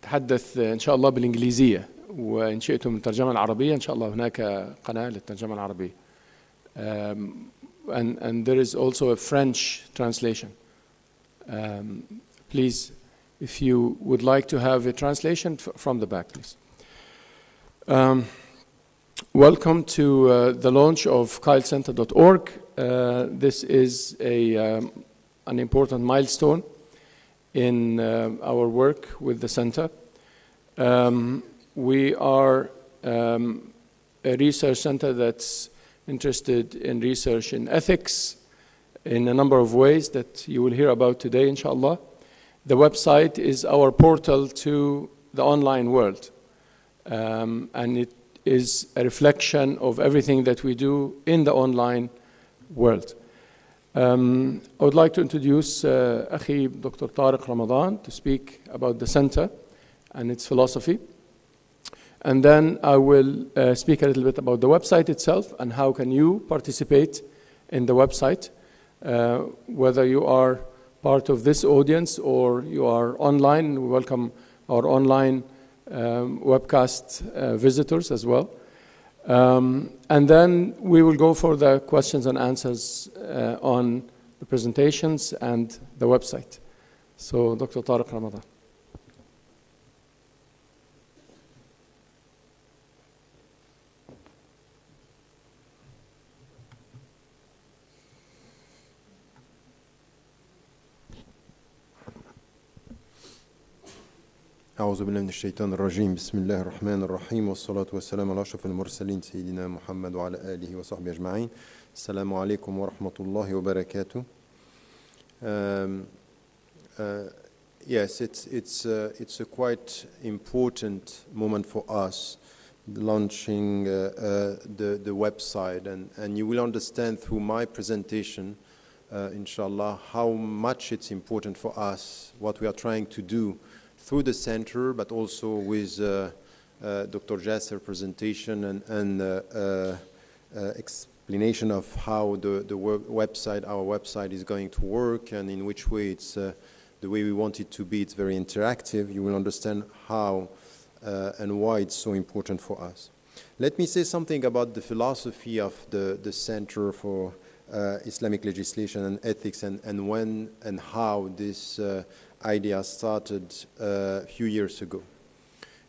نتحدث إن شاء الله بالإنجليزية، وإن شئتم الترجمة العربية إن شاء الله هناك قناة للترجمة العربية. And there is also a French translation. Please, if you would like to have a translation from the back, please. Welcome to the launch of CILEcenter.org. This is an important milestone in our work with the center. We are a research center that's interested in research in ethics in a number of ways that you will hear about today, inshallah. The website is our portal to the online world, and it is a reflection of everything that we do in the online world. I would like to introduce Akhi Dr. Tariq Ramadan to speak about the center and its philosophy. And then I will speak a little bit about the website itself and how can you participate in the website, whether you are part of this audience or you are online. We welcome our online webcast visitors as well. And then we will go for the questions and answers on the presentations and the website. So, Dr. Tariq Ramadan. أعوذ بالله من الشيطان الرجيم بسم الله الرحمن الرحيم والصلاة والسلام على أشرف المرسلين سيدنا محمد وعلى آله وصحبه أجمعين. السلام عليكم ورحمة الله وبركاته. Yes, it's a quite important moment for us, launching the website, and you will understand through my presentation, inshallah, how much it's important for us, what we are trying to do through the center, but also with Dr. Jasser presentation and explanation of how our website is going to work and in which way it's the way we want it to be. It's very interactive. You will understand how and why it's so important for us. Let me say something about the philosophy of the Center for Islamic Legislation and Ethics and when and how this idea started a few years ago.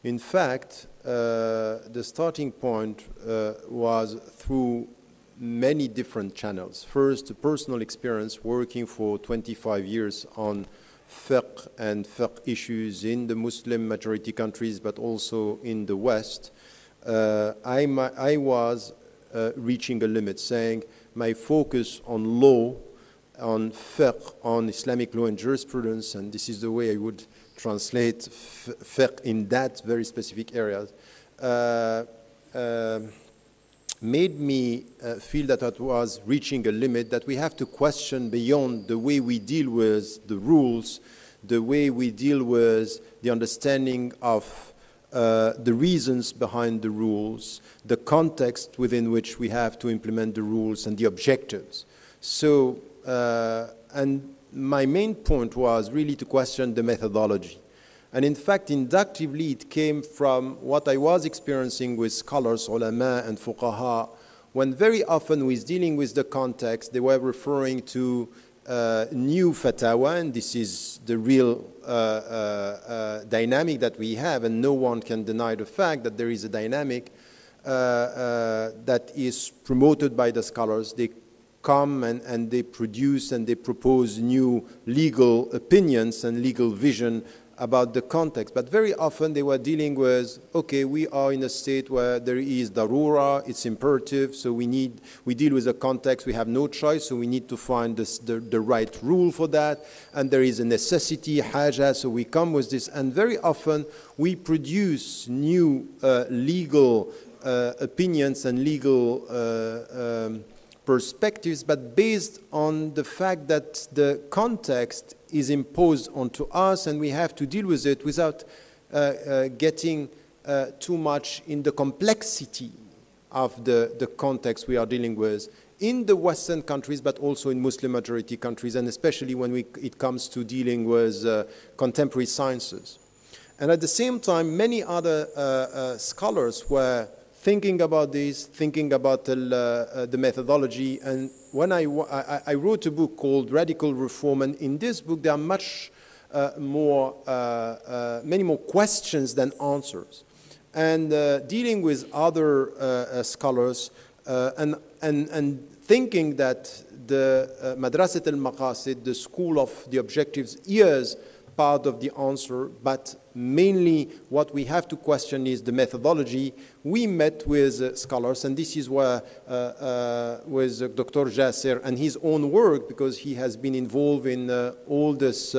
In fact, the starting point was through many different channels. First, a personal experience working for 25 years on fiqh and fiqh issues in the Muslim majority countries, but also in the West. I was reaching a limit, saying my focus on law, on fiqh, on Islamic law and jurisprudence, and this is the way I would translate fiqh in that very specific area, made me feel that I was reaching a limit, that we have to question beyond the way we deal with the rules, the way we deal with the understanding of the reasons behind the rules, the context within which we have to implement the rules, and the objectives. So, and my main point was really to question the methodology. And in fact, inductively, it came from what I was experiencing with scholars, ulama, and fuqaha, when very often with dealing with the context, they were referring to new fatwa, and this is the real dynamic that we have, and no one can deny the fact that there is a dynamic that is promoted by the scholars. They come and they produce and they propose new legal opinions and legal vision about the context. But very often they were dealing with, okay, we are in a state where there is darura, it's imperative, so we deal with the context, we have no choice, so we need to find the right rule for that, and there is a necessity, haja, so we come with this, and very often we produce new legal opinions and legal perspectives, but based on the fact that the context is imposed onto us and we have to deal with it without getting too much in the complexity of the context we are dealing with in the Western countries, but also in Muslim-majority countries, and especially when it comes to dealing with contemporary sciences. And at the same time, many other scholars were thinking about this, thinking about the methodology. And when I wrote a book called Radical Reform, and in this book there are many more questions than answers. And dealing with other scholars and thinking that the Madrasat al-Maqasid, the school of the objectives, is part of the answer, but mainly what we have to question is the methodology. We met with scholars, and this is where with Dr. Jasser and his own work, because he has been involved in all this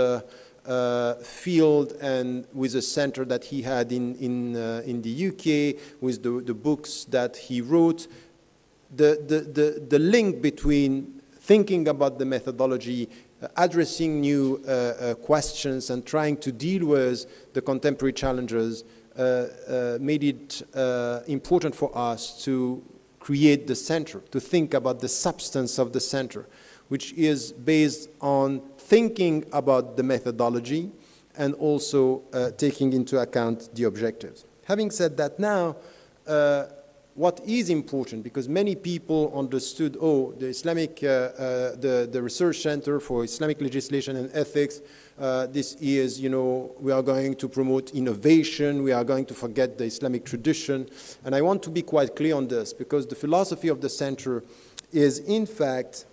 field, and with a center that he had in the UK, with the books that he wrote, the link between thinking about the methodology, addressing new questions, and trying to deal with the contemporary challenges made it important for us to create the center, to think about the substance of the center, which is based on thinking about the methodology and also taking into account the objectives. Having said that, now, what is important, because many people understood, oh, the Islamic, the Research Center for Islamic Legislation and Ethics, this is, you know, we are going to promote innovation, we are going to forget the Islamic tradition. And I want to be quite clear on this, because the philosophy of the center is, in fact,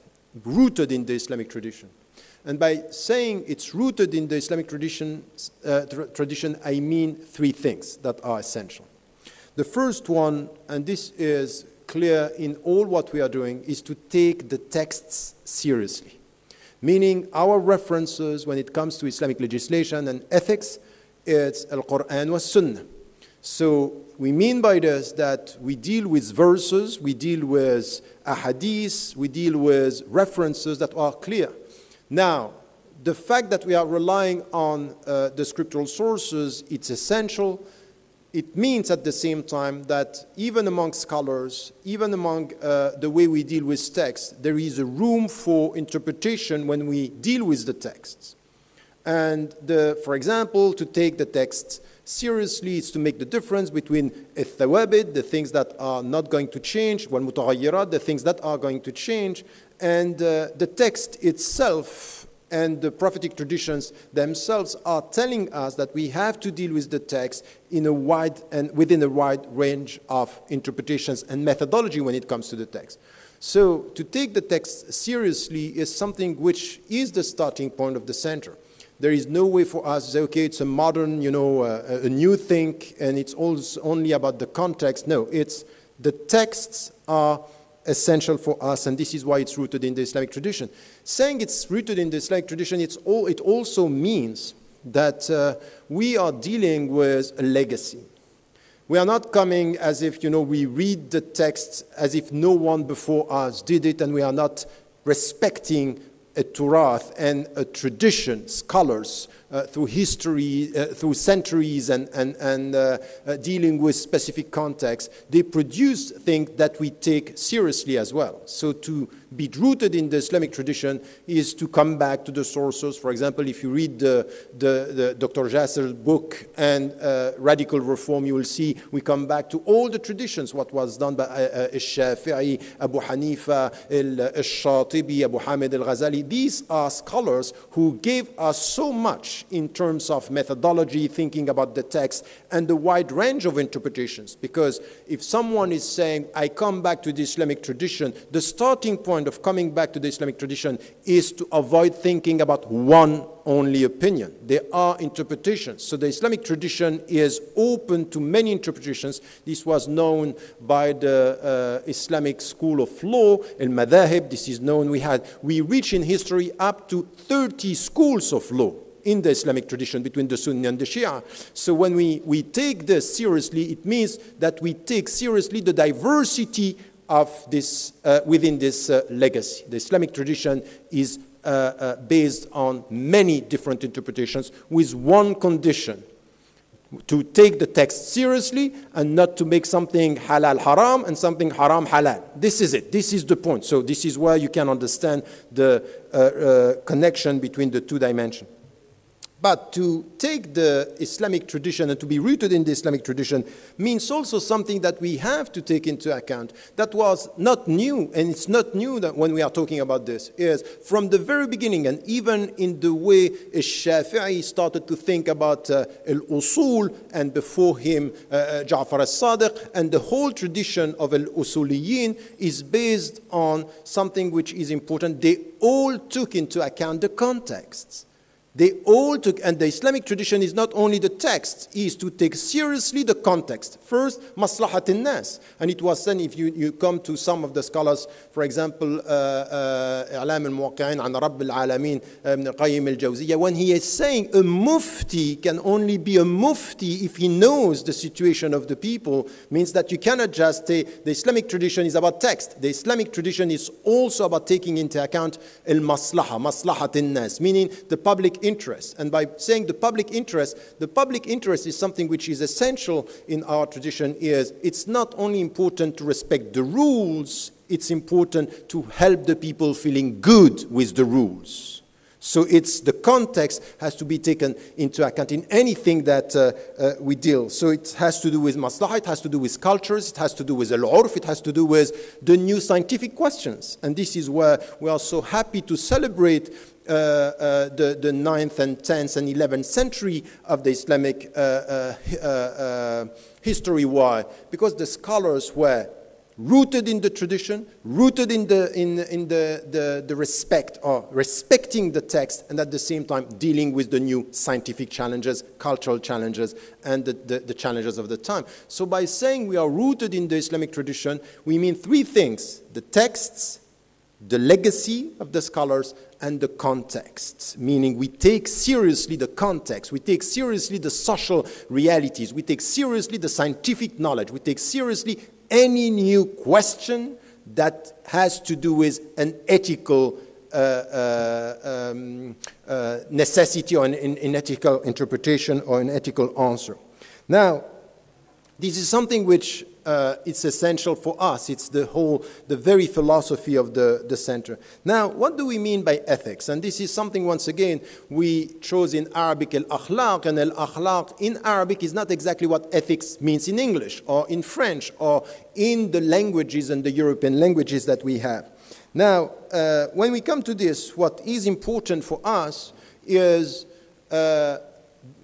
rooted in the Islamic tradition. And by saying it's rooted in the Islamic tradition, I mean three things that are essential. The first one, and this is clear in all what we are doing, is to take the texts seriously. Meaning our references when it comes to Islamic legislation and ethics, it's Al-Quran wa Sunnah. So we mean by this that we deal with verses, we deal with ahadith, we deal with references that are clear. Now, the fact that we are relying on the scriptural sources, it's essential. It means at the same time that even among scholars, even among the way we deal with texts, there is a room for interpretation when we deal with the texts. And for example, to take the texts seriously is to make the difference between al-thawabit, the things that are not going to change, wal-mutaghayyirat, the things that are going to change, and the text itself and the prophetic traditions themselves are telling us that we have to deal with the text in a wide and within a wide range of interpretations and methodology when it comes to the text. So to take the text seriously is something which is the starting point of the center. There is no way for us to say, okay, it's a modern, you know, a new thing, and it's also only about the context. No, it's the texts are essential for us, and this is why it's rooted in the Islamic tradition. Saying it's rooted in the Islamic tradition, it also means that we are dealing with a legacy. We are not coming as if, you know, we read the text as if no one before us did it, and we are not respecting a turath and a tradition, scholars through history, through centuries and dealing with specific contexts. They produce things that we take seriously as well. So to be rooted in the Islamic tradition is to come back to the sources. For example, if you read the Dr. Jasser's book and Radical Reform, you will see we come back to all the traditions, what was done by al-Shafi'i, Abu Hanifa, al-Shatibi, Abu Hamid al-Ghazali. These are scholars who gave us so much in terms of methodology, thinking about the text, and the wide range of interpretations. Because if someone is saying, I come back to the Islamic tradition, the starting point of coming back to the Islamic tradition is to avoid thinking about one only opinion. There are interpretations. So the Islamic tradition is open to many interpretations. This was known by the Islamic school of law, al-madhahib. This is known. We reach in history up to 30 schools of law in the Islamic tradition between the Sunni and the Shia. So when we take this seriously, it means that we take seriously the diversity of this within this legacy. The Islamic tradition is based on many different interpretations with one condition. To take the text seriously and not to make something halal haram and something haram halal. This is it. This is the point. So this is where you can understand the connection between the two dimensions. But to take the Islamic tradition and to be rooted in the Islamic tradition means also something that we have to take into account that was not new, and it's not new that when we are talking about this, is from the very beginning, and even in the way Shafi'i started to think about al-usul, and before him Ja'far al-Sadiq, and the whole tradition of al-usuliyin is based on something which is important. They all took into account the contexts. They all took, and the Islamic tradition is not only the text, is to take seriously the context. First, maslahat al-nas. And it was then, if you come to some of the scholars, for example, I'lam al-Muwaqqi'in an Rabb al-Alamin, Ibn Qayyim al-Jawziyya, when he is saying a mufti can only be a mufti if he knows the situation of the people, means that you cannot just say the Islamic tradition is about text. The Islamic tradition is also about taking into account al-maslaha, maslahat al-nas, meaning the public interest. And by saying the public interest is something which is essential in our tradition. Is it's not only important to respect the rules, it's important to help the people feeling good with the rules. So it's the context has to be taken into account in anything that we deal. So it has to do with maslahah, it has to do with cultures, it has to do with al-urf, it has to do with the new scientific questions. And this is where we are so happy to celebrate the 9th and 10th and 11th century of the Islamic history. Why? Because the scholars were rooted in the tradition, rooted in the respect, or respecting the text, and at the same time dealing with the new scientific challenges, cultural challenges, and the challenges of the time. So by saying we are rooted in the Islamic tradition, we mean three things: the texts, the legacy of the scholars, and the context, meaning we take seriously the context, we take seriously the social realities, we take seriously the scientific knowledge, we take seriously any new question that has to do with an ethical necessity or an ethical interpretation or an ethical answer. Now, this is something which it's essential for us. It's the very philosophy of the center. Now, what do we mean by ethics? And this is something, once again, we chose in Arabic al-akhlaq, and al-akhlaq in Arabic is not exactly what ethics means in English or in French or in the languages and the European languages that we have. Now, when we come to this, what is important for us is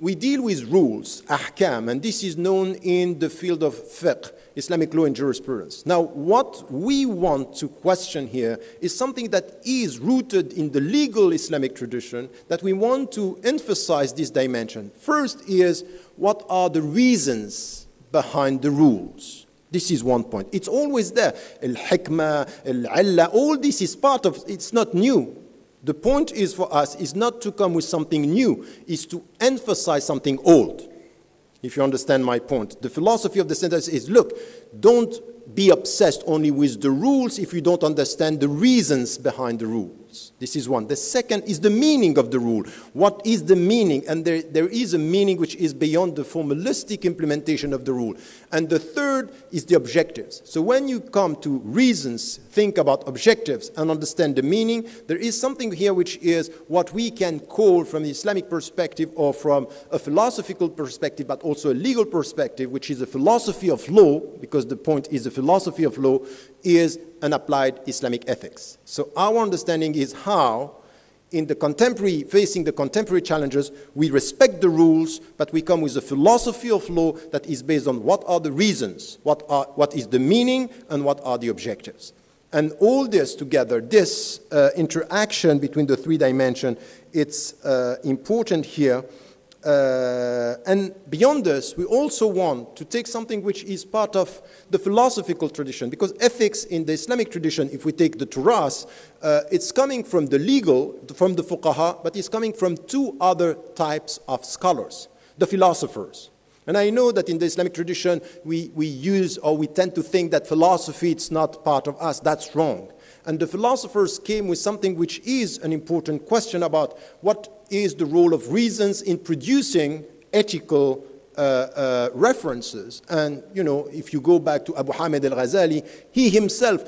we deal with rules, ahkam, and this is known in the field of fiqh, Islamic law and jurisprudence. Now, what we want to question here is something that is rooted in the legal Islamic tradition, that we want to emphasize this dimension. First is, what are the reasons behind the rules? This is one point. It's always there. Al-hikmah, al-illa, all this is part of, it's not new. The point is for us is not to come with something new, is to emphasize something old. If you understand my point. The philosophy of the sentence is, look, don't be obsessed only with the rules if you don't understand the reasons behind the rules. This is one. The second is the meaning of the rule. What is the meaning? And there is a meaning which is beyond the formalistic implementation of the rule. And the third is the objectives. So when you come to reasons, think about objectives and understand the meaning, there is something here which is what we can call from the Islamic perspective or from a philosophical perspective, but also a legal perspective, which is a philosophy of law, because the point is the philosophy of law is an applied Islamic ethics. So our understanding is how, in the contemporary, facing the contemporary challenges, we respect the rules, but we come with a philosophy of law that is based on what are the reasons, what is the meaning, and what are the objectives. And all this together, this interaction between the three dimensions, it's important here. And beyond this, we also want to take something which is part of the philosophical tradition, because ethics in the Islamic tradition, if we take the Turas, it's coming from the legal, from the fuqaha, but it's coming from two other types of scholars, the philosophers. And I know that in the Islamic tradition, we use, or we tend to think that philosophy, it's not part of us. That's wrong. And the philosophers came with something which is an important question about what is the role of reasons in producing ethical references. And, you know, if you go back to Abu Hamid al-Ghazali, he himself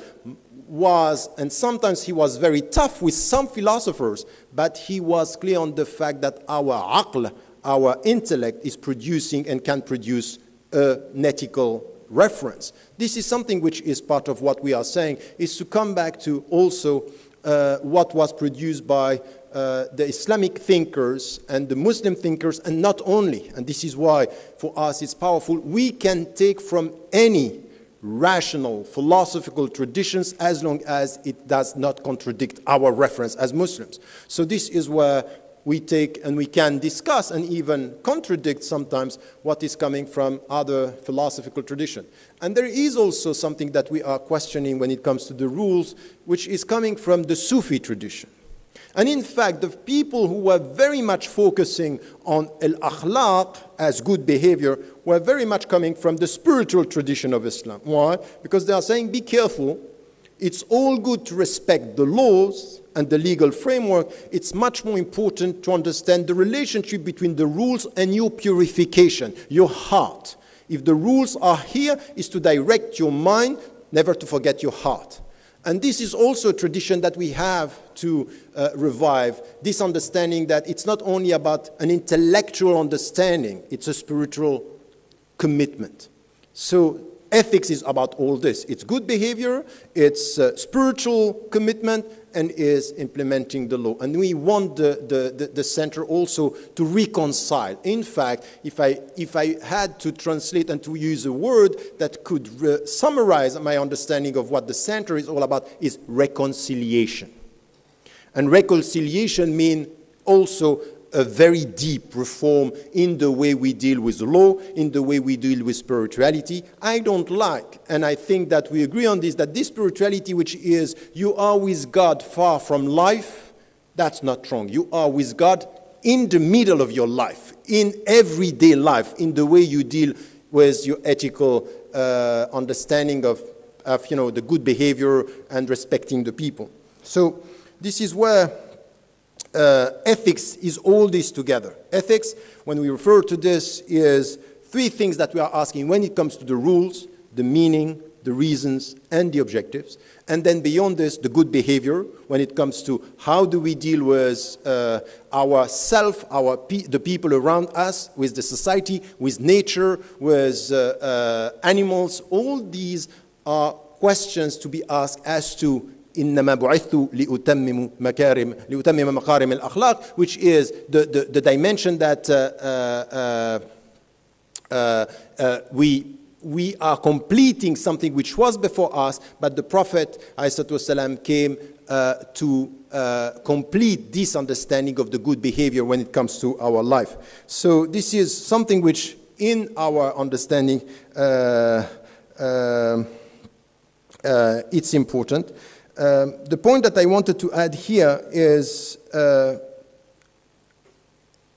was, and sometimes he was very tough with some philosophers, but he was clear on the fact that our aql, our intellect, is producing and can produce an ethical reference. This is something which is part of what we are saying, is to come back to also what was produced by the Islamic thinkers and the Muslim thinkers, and not only. And this is why, for us, it's powerful. We can take from any rational philosophical traditions as long as it does not contradict our reference as Muslims. So this is where we take and we can discuss and even contradict sometimes what is coming from other philosophical tradition. And there is also something that we are questioning when it comes to the rules, which is coming from the Sufi tradition. And in fact, the people who were very much focusing on al-akhlaq as good behavior were very much coming from the spiritual tradition of Islam. Why? Because they are saying, be careful. It's all good to respect the laws and the legal framework. It's much more important to understand the relationship between the rules and your purification, your heart. If the rules are here, is to direct your mind, never to forget your heart. And this is also a tradition that we have to revive, this understanding that it's not only about an intellectual understanding, it's a spiritual commitment. So ethics is about all this. It's good behavior, it's spiritual commitment, and is implementing the law. And we want the center also to reconcile. In fact, if I had to translate and to use a word that could summarize my understanding of what the center is all about, is reconciliation. And reconciliation means also a very deep reform in the way we deal with the law, in the way we deal with spirituality. I don't like, and I think that we agree on this, that this spirituality which is you are with God far from life, that's not wrong. You are with God in the middle of your life, in everyday life, in the way you deal with your ethical understanding of you know, the good behavior and respecting the people. So this is where ethics is all this together. Ethics, when we refer to this, is three things that we are asking when it comes to the rules, the meaning, the reasons, and the objectives. And then beyond this, the good behavior, when it comes to how do we deal with ourself, the people around us, with the society, with nature, with animals. All these are questions to be asked as to إنما بعثت لأتمم مكارم الأخلاق, which is the dimension that we are completing something which was before us, but the Prophet ﷺ came to complete this understanding of the good behavior when it comes to our life. So this is something which in our understanding it's important. The point that I wanted to add here is the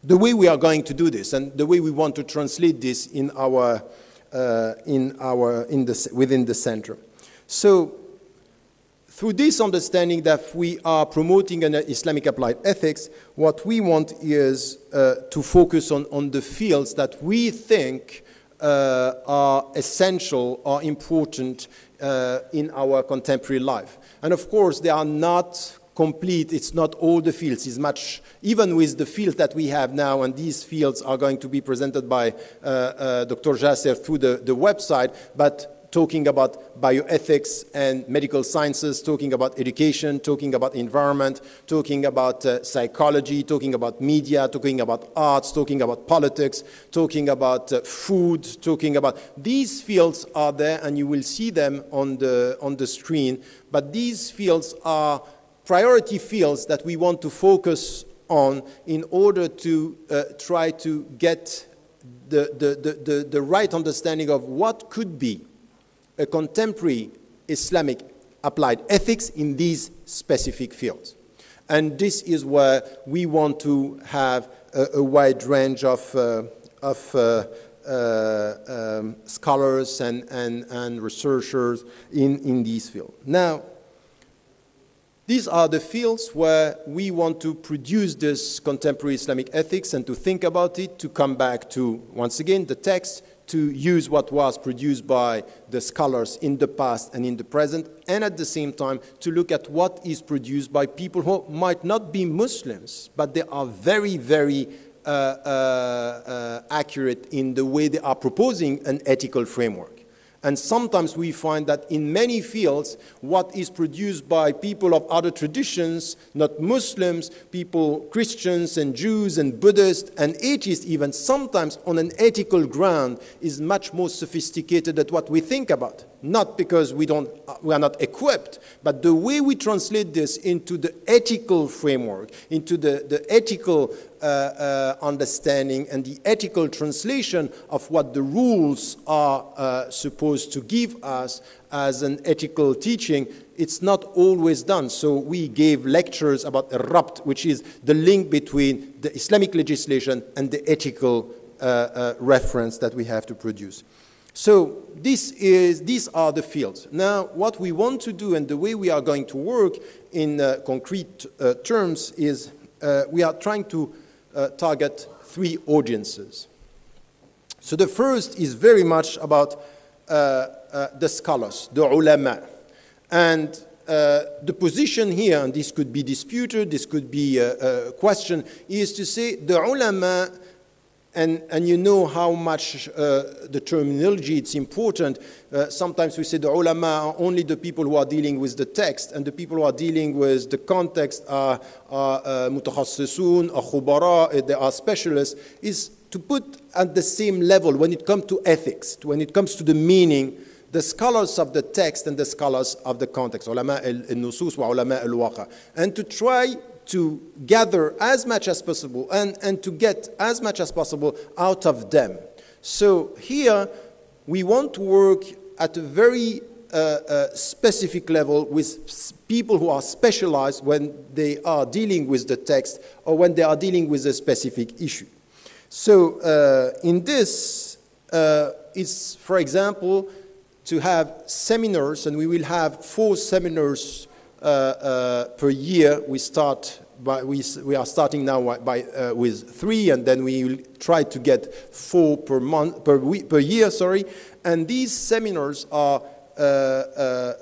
way we are going to do this and the way we want to translate this in within the center. So through this understanding that we are promoting an Islamic applied ethics, what we want is to focus on the fields that we think are essential or important in our contemporary life. And of course, they are not complete. It's not all the fields. It's much, even with the fields that we have now, and these fields are going to be presented by Dr. Jasser through the website, but talking about bioethics and medical sciences, talking about education, talking about environment, talking about psychology, talking about media, talking about arts, talking about politics, talking about food, talking about... These fields are there, and you will see them on the screen, but these fields are priority fields that we want to focus on in order to try to get the right understanding of what could be a contemporary Islamic applied ethics in these specific fields. And this is where we want to have a wide range of scholars and researchers in these fields. Now, These are the fields where we want to produce this contemporary Islamic ethics and to think about it, to come back to, once again, the text, to use what was produced by the scholars in the past and in the present, and at the same time to look at what is produced by people who might not be Muslims, but they are very, very accurate in the way they are proposing an ethical framework. And sometimes we find that in many fields, what is produced by people of other traditions, not Muslims, people, Christians and Jews and Buddhists and atheists even, sometimes on an ethical ground is much more sophisticated than what we think about. Not because we are not equipped, but the way we translate this into the ethical framework, into the ethical understanding and the ethical translation of what the rules are supposed to give us as an ethical teaching, it's not always done. So we gave lectures about Rabt, which is the link between the Islamic legislation and the ethical reference that we have to produce. So these are the fields. Now, what we want to do and the way we are going to work in concrete terms is we are trying to target three audiences. So the first is very much about the scholars, the ulama. And the position here, and this could be disputed, this could be a question, is to say the ulama, and you know how much the terminology, it's important. Sometimes we say the ulama are only the people who are dealing with the text, and the people who are dealing with the context are mutakhassisun, are khubara, they are specialists, is to put at the same level when it comes to ethics, when it comes to the meaning, the scholars of the text and the scholars of the context, ulama al-nusus wa ulama al-waqa, and to try to gather as much as possible and to get as much as possible out of them. So here we want to work at a very specific level with people who are specialized when they are dealing with the text or when they are dealing with a specific issue. So in this, it's, for example, to have seminars, and we will have 4 seminars per year. We are starting now with 3, and then we will try to get 4 per year. And these seminars are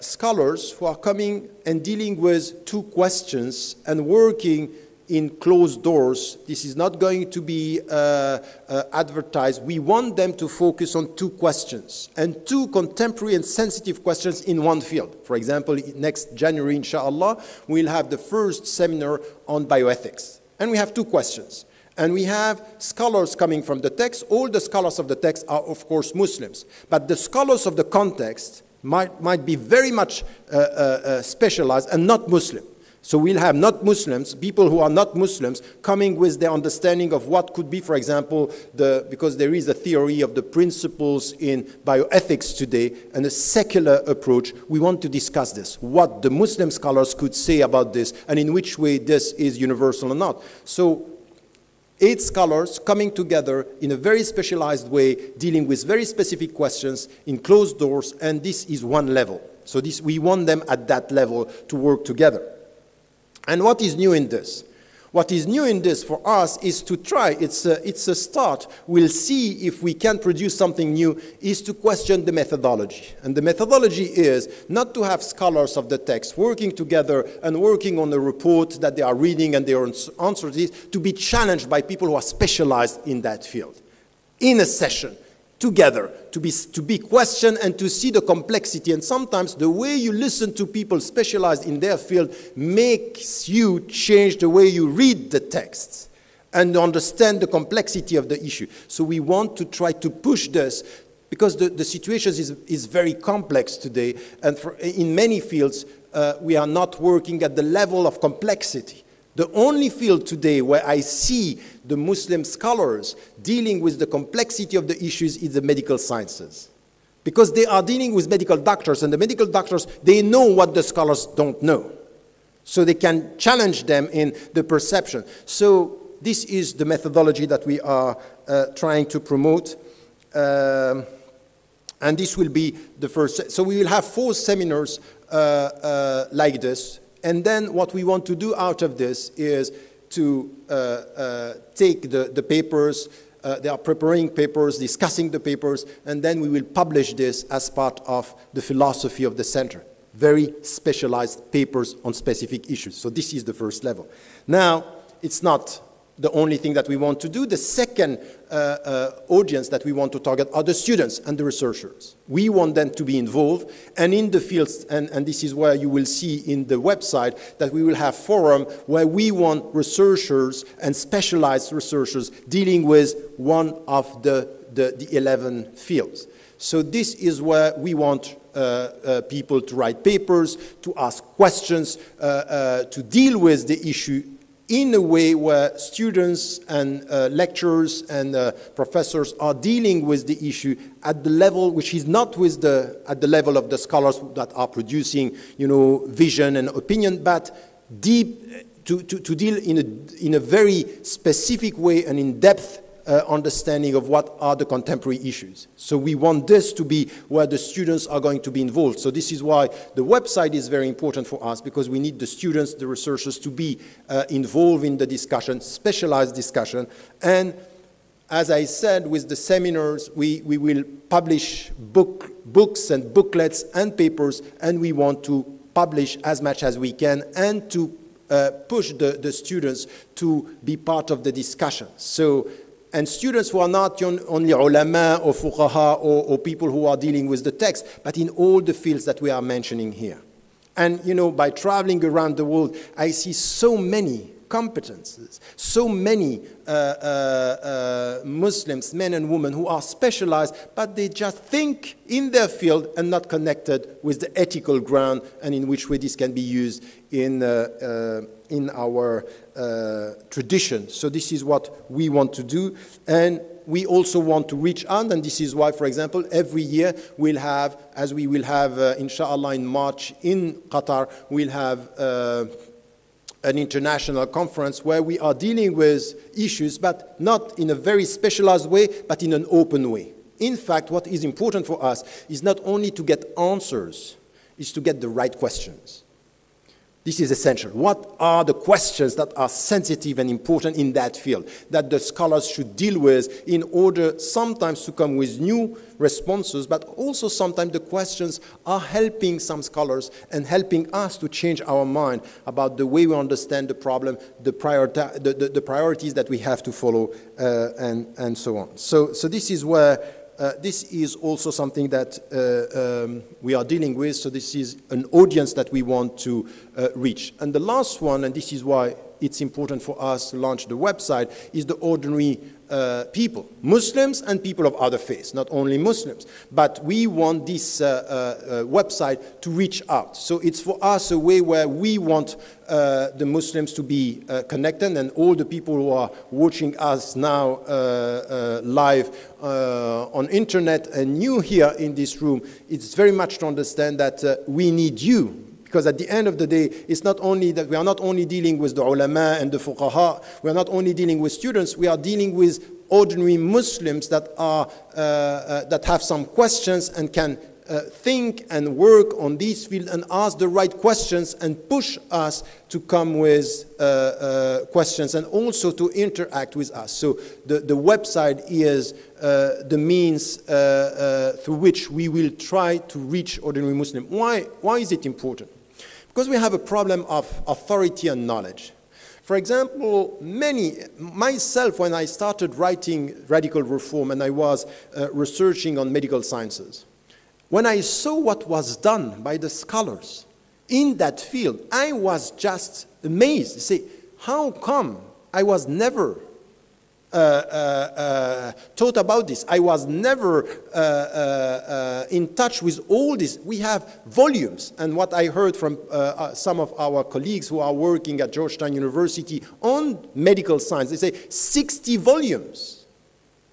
scholars who are coming and dealing with 2 questions and working in closed doors. This is not going to be advertised. We want them to focus on 2 questions, and 2 contemporary and sensitive questions in one field. For example, next January, inshallah, we'll have the first seminar on bioethics. And we have 2 questions. And we have scholars coming from the text. All the scholars of the text are, of course, Muslims. But the scholars of the context might be very much specialized and not Muslim. So we'll have not Muslims, people who are not Muslims, coming with their understanding of what could be, for example, because there is a theory of the principles in bioethics today and a secular approach. We want to discuss this, what the Muslim scholars could say about this and in which way this is universal or not. So 8 scholars coming together in a very specialized way, dealing with very specific questions in closed doors, and this is one level. So we want them at that level to work together. And what is new in this? What is new in this for us is to try, it's a start, we'll see if we can produce something new, is to question the methodology. And the methodology is not to have scholars of the text working together and working on a report that they are reading and their answers is to be challenged by people who are specialized in that field, in a session, together, to be questioned and to see the complexity. And sometimes the way you listen to people specialized in their field makes you change the way you read the texts and understand the complexity of the issue. So we want to try to push this because the situation is very complex today, and in many fields we are not working at the level of complexity. The only field today where I see the Muslim scholars dealing with the complexity of the issues is the medical sciences. Because they are dealing with medical doctors, and the medical doctors, they know what the scholars don't know. So they can challenge them in the perception. So this is the methodology that we are trying to promote. And this will be the first. So we will have 4 seminars like this. And then what we want to do out of this is to take the papers, they are preparing papers, discussing the papers, and then we will publish this as part of the philosophy of the center. Very specialized papers on specific issues. So this is the first level. Now, it's not the only thing that we want to do. The second audience that we want to target are the students and the researchers. We want them to be involved, and in the fields, and this is where you will see in the website that we will have forum where we want researchers and specialized researchers dealing with one of the 11 fields. So this is where we want people to write papers, to ask questions, to deal with the issue in a way where students and lecturers and professors are dealing with the issue at the level which is not at the level of the scholars that are producing, vision and opinion, but deep to deal in a very specific way and in-depth understanding of what are the contemporary issues. So we want this to be where the students are going to be involved. So this is why the website is very important for us, because we need the students, the researchers to be involved in the discussion, specialized discussion. And as I said, with the seminars, we will publish books and booklets and papers, and we want to publish as much as we can and to push the students to be part of the discussion. And students who are not only ulama or fuqaha or people who are dealing with the text, but in all the fields that we are mentioning here. And, by traveling around the world, I see so many competences, so many Muslims, men and women, who are specialized, but they just think in their field and not connected with the ethical ground and in which way this can be used in our tradition. So this is what we want to do. And we also want to reach out, and this is why, for example, every year we'll have, as we will have, inshallah, in March in Qatar, we'll have an international conference where we are dealing with issues, but not in a very specialized way, but in an open way. In fact, what is important for us is not only to get answers, is to get the right questions. This is essential. What are the questions that are sensitive and important in that field that the scholars should deal with in order sometimes to come with new responses, but also sometimes the questions are helping some scholars and helping us to change our mind about the way we understand the problem, the priorities that we have to follow, and so on. So this is where this is also something that we are dealing with. So this is an audience that we want to reach. And the last one, and this is why it's important for us to launch the website, is the ordinary people, Muslims and people of other faiths, not only Muslims. But we want this website to reach out. So it's for us a way where we want the Muslims to be connected, and all the people who are watching us now live on internet and new here in this room, it's very much to understand that we need you. Because at the end of the day, it's not only that we are not only dealing with the ulama and the fuqaha, we are not only dealing with students, we are dealing with ordinary Muslims that are that have some questions and can think and work on these fields and ask the right questions and push us to come with questions and also to interact with us. So the website is the means through which we will try to reach ordinary Muslims. Why is it important? Because we have a problem of authority and knowledge. For example, myself, when I started writing Radical Reform and I was researching on medical sciences, when I saw what was done by the scholars in that field, I was just amazed to say, how come I was never taught about this? I was never in touch with all this. We have volumes, and what I heard from some of our colleagues who are working at Georgetown University on medical science, they say 60 volumes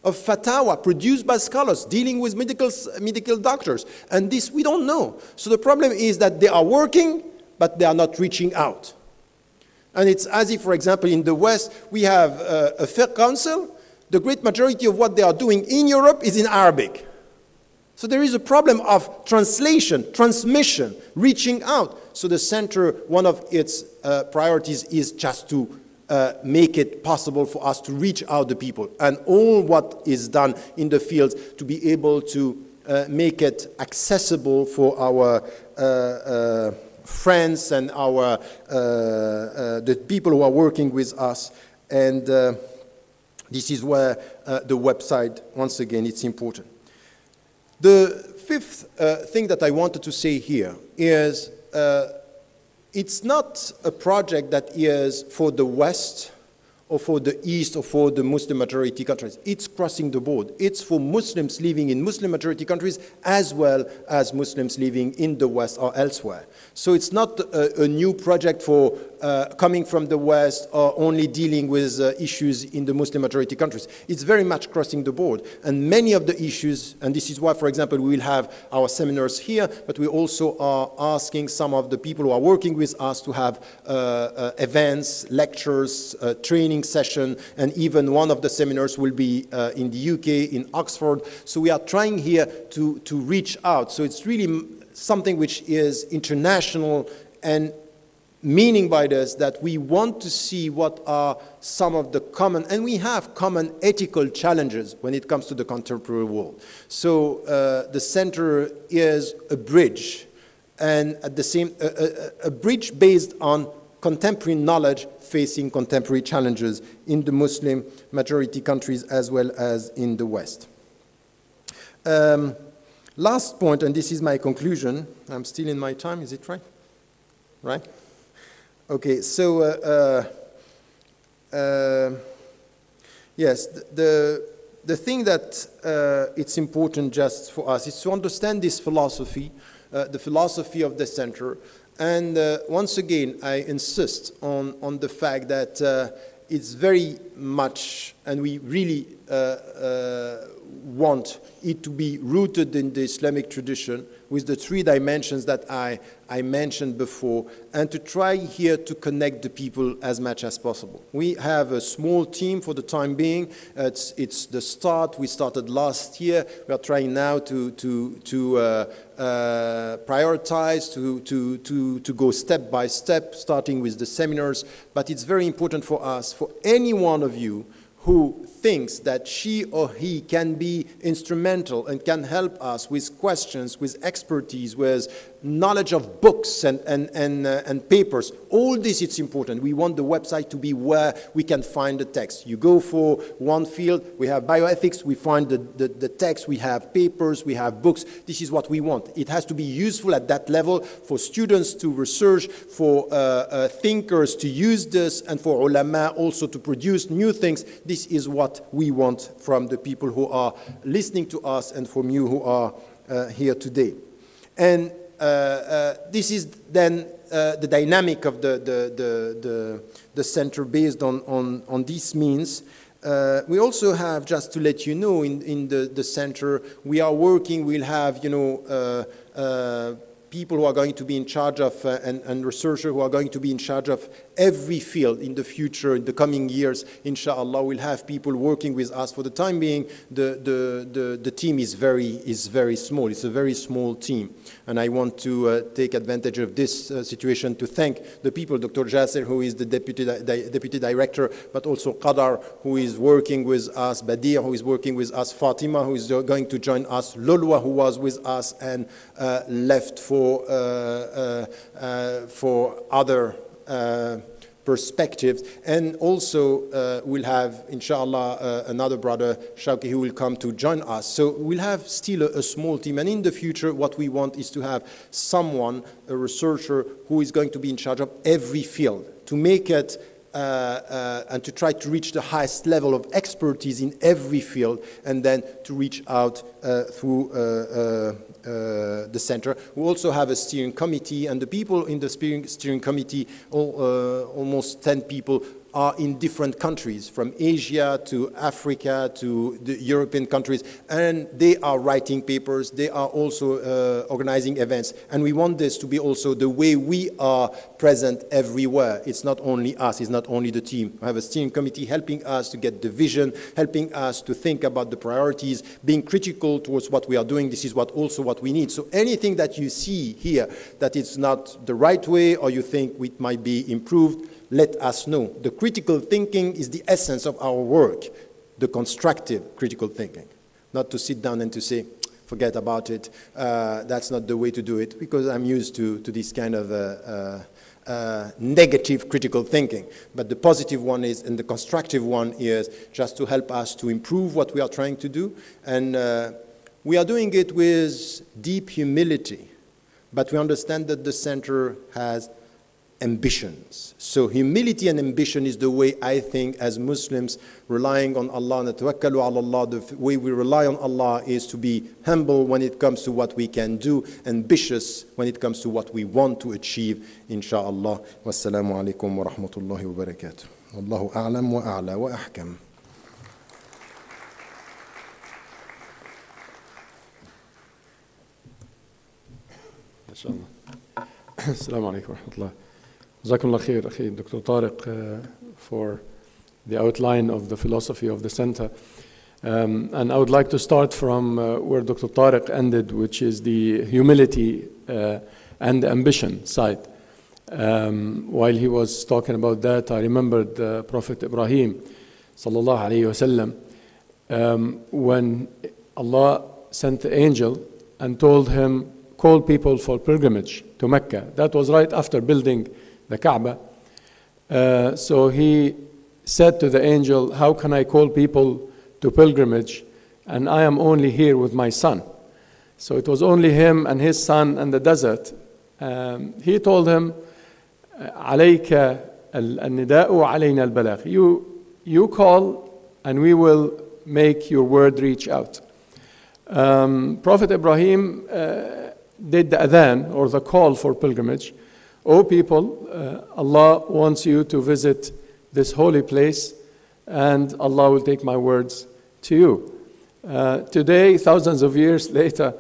of fatwa produced by scholars dealing with medical doctors, and this we don't know. So the problem is that they are working, but they are not reaching out. And it's as if, for example, in the West, we have a fiqh council. The great majority of what they are doing in Europe is in Arabic. So there is a problem of translation, transmission, reaching out. So the center, one of its priorities is just to make it possible for us to reach out to people. And all what is done in the fields to be able to make it accessible for our friends and our the people who are working with us. And this is where the website, once again, it's important. The fifth thing that I wanted to say here is it's not a project that is for the West or for the East or for the Muslim majority countries. It's crossing the board. It's for Muslims living in Muslim majority countries as well as Muslims living in the West or elsewhere. So it's not a new project for coming from the West or only dealing with issues in the Muslim majority countries. It's very much crossing the board. And many of the issues, and this is why, for example, we will have our seminars here, but we also are asking some of the people who are working with us to have events, lectures, training session, and even one of the seminars will be in the UK, in Oxford. So we are trying here to reach out. So it's really something which is international, and meaning by this that we want to see what are some of the common, and we have common ethical challenges when it comes to the contemporary world. So the center is a bridge, and at the same, a bridge based on contemporary knowledge facing contemporary challenges in the Muslim majority countries as well as in the West. Last point, and this is my conclusion. I'm still in my time, is it right? Right? Okay, so yes, the thing that it's important just for us is to understand this philosophy, the philosophy of the center. And once again, I insist on the fact that it's very much, and we really want it to be rooted in the Islamic tradition with the three dimensions that I mentioned before, and to try here to connect the people as much as possible. We have a small team for the time being. It's the start. We started last year. We are trying now to prioritize, to go step by step, starting with the seminars. But it's very important for us, for any one of you who thinks that she or he can be instrumental and can help us with questions, with expertise, with knowledge of books and papers. All this, it's important. We want the website to be where we can find the text. You go for one field, we have bioethics, we find the text, we have papers, we have books. This is what we want. It has to be useful at that level for students to research, for thinkers to use this, and for ulama also to produce new things. This is what we want from the people who are listening to us and from you who are here today. And this is then the dynamic of the center based on these means. We also have, just to let you know, in the center, we are working, we'll have, people who are going to be in charge of, and researchers who are going to be in charge of every field in the future, in the coming years, inshallah. We'll have people working with us. For the time being, the team is very small. It's a very small team. And I want to take advantage of this situation to thank the people, Dr. Jasser, who is the deputy director, but also Qadar, who is working with us, Badir, who is working with us, Fatima, who is going to join us, Lolwa, who was with us and left for other perspectives. And also we'll have, inshallah, another brother, Shauki, who will come to join us. So we'll have still a small team. And in the future, what we want is to have someone, a researcher, who is going to be in charge of every field, to make it and to try to reach the highest level of expertise in every field, and then to reach out through the center. We also have a steering committee, and the people in the steering committee, almost 10 people, are in different countries, from Asia to Africa to the European countries, and they are writing papers, they are also organizing events, and we want this to be also the way we are present everywhere. It's not only us, it's not only the team. We have a steering committee helping us to get the vision, helping us to think about the priorities, being critical towards what we are doing. This is also what we need. So anything that you see here that it's not the right way or you think it might be improved, let us know. The critical thinking is the essence of our work, the constructive critical thinking. Not to sit down and to say, forget about it, that's not the way to do it, because I'm used to this kind of negative critical thinking. But the positive one is, and the constructive one is, just to help us to improve what we are trying to do. And we are doing it with deep humility, but we understand that the center has ambitions. So humility and ambition is the way I think as Muslims relying on Allah, natawakkalu ala Allah, the way we rely on Allah is to be humble when it comes to what we can do, ambitious when it comes to what we want to achieve, inshallah. Wassalamu alaikum wa rahmatullahi wa barakatuh. Wallahu a'lam wa a'la wa ahkam. MashaAllah. Assalamu alaikum wa rahmatullah. Jazakumullah khair, Akhi Dr. Tariq, for the outline of the philosophy of the center. And I would like to start from where Dr. Tariq ended, which is the humility and the ambition side. While he was talking about that, I remembered Prophet Ibrahim, sallallahu alayhi wasallam, when Allah sent the angel and told him, call people for pilgrimage to Mecca. That was right after building the Kaaba. So he said to the angel, how can I call people to pilgrimage, and I am only here with my son? So it was only him and his son and the desert. He told him, عليك النداء وعلينا البلاغ. You call and we will make your word reach out. Prophet Ibrahim did the adhan, or the call for pilgrimage. O people, Allah wants you to visit this holy place, and Allah will take my words to you. Today, thousands of years later,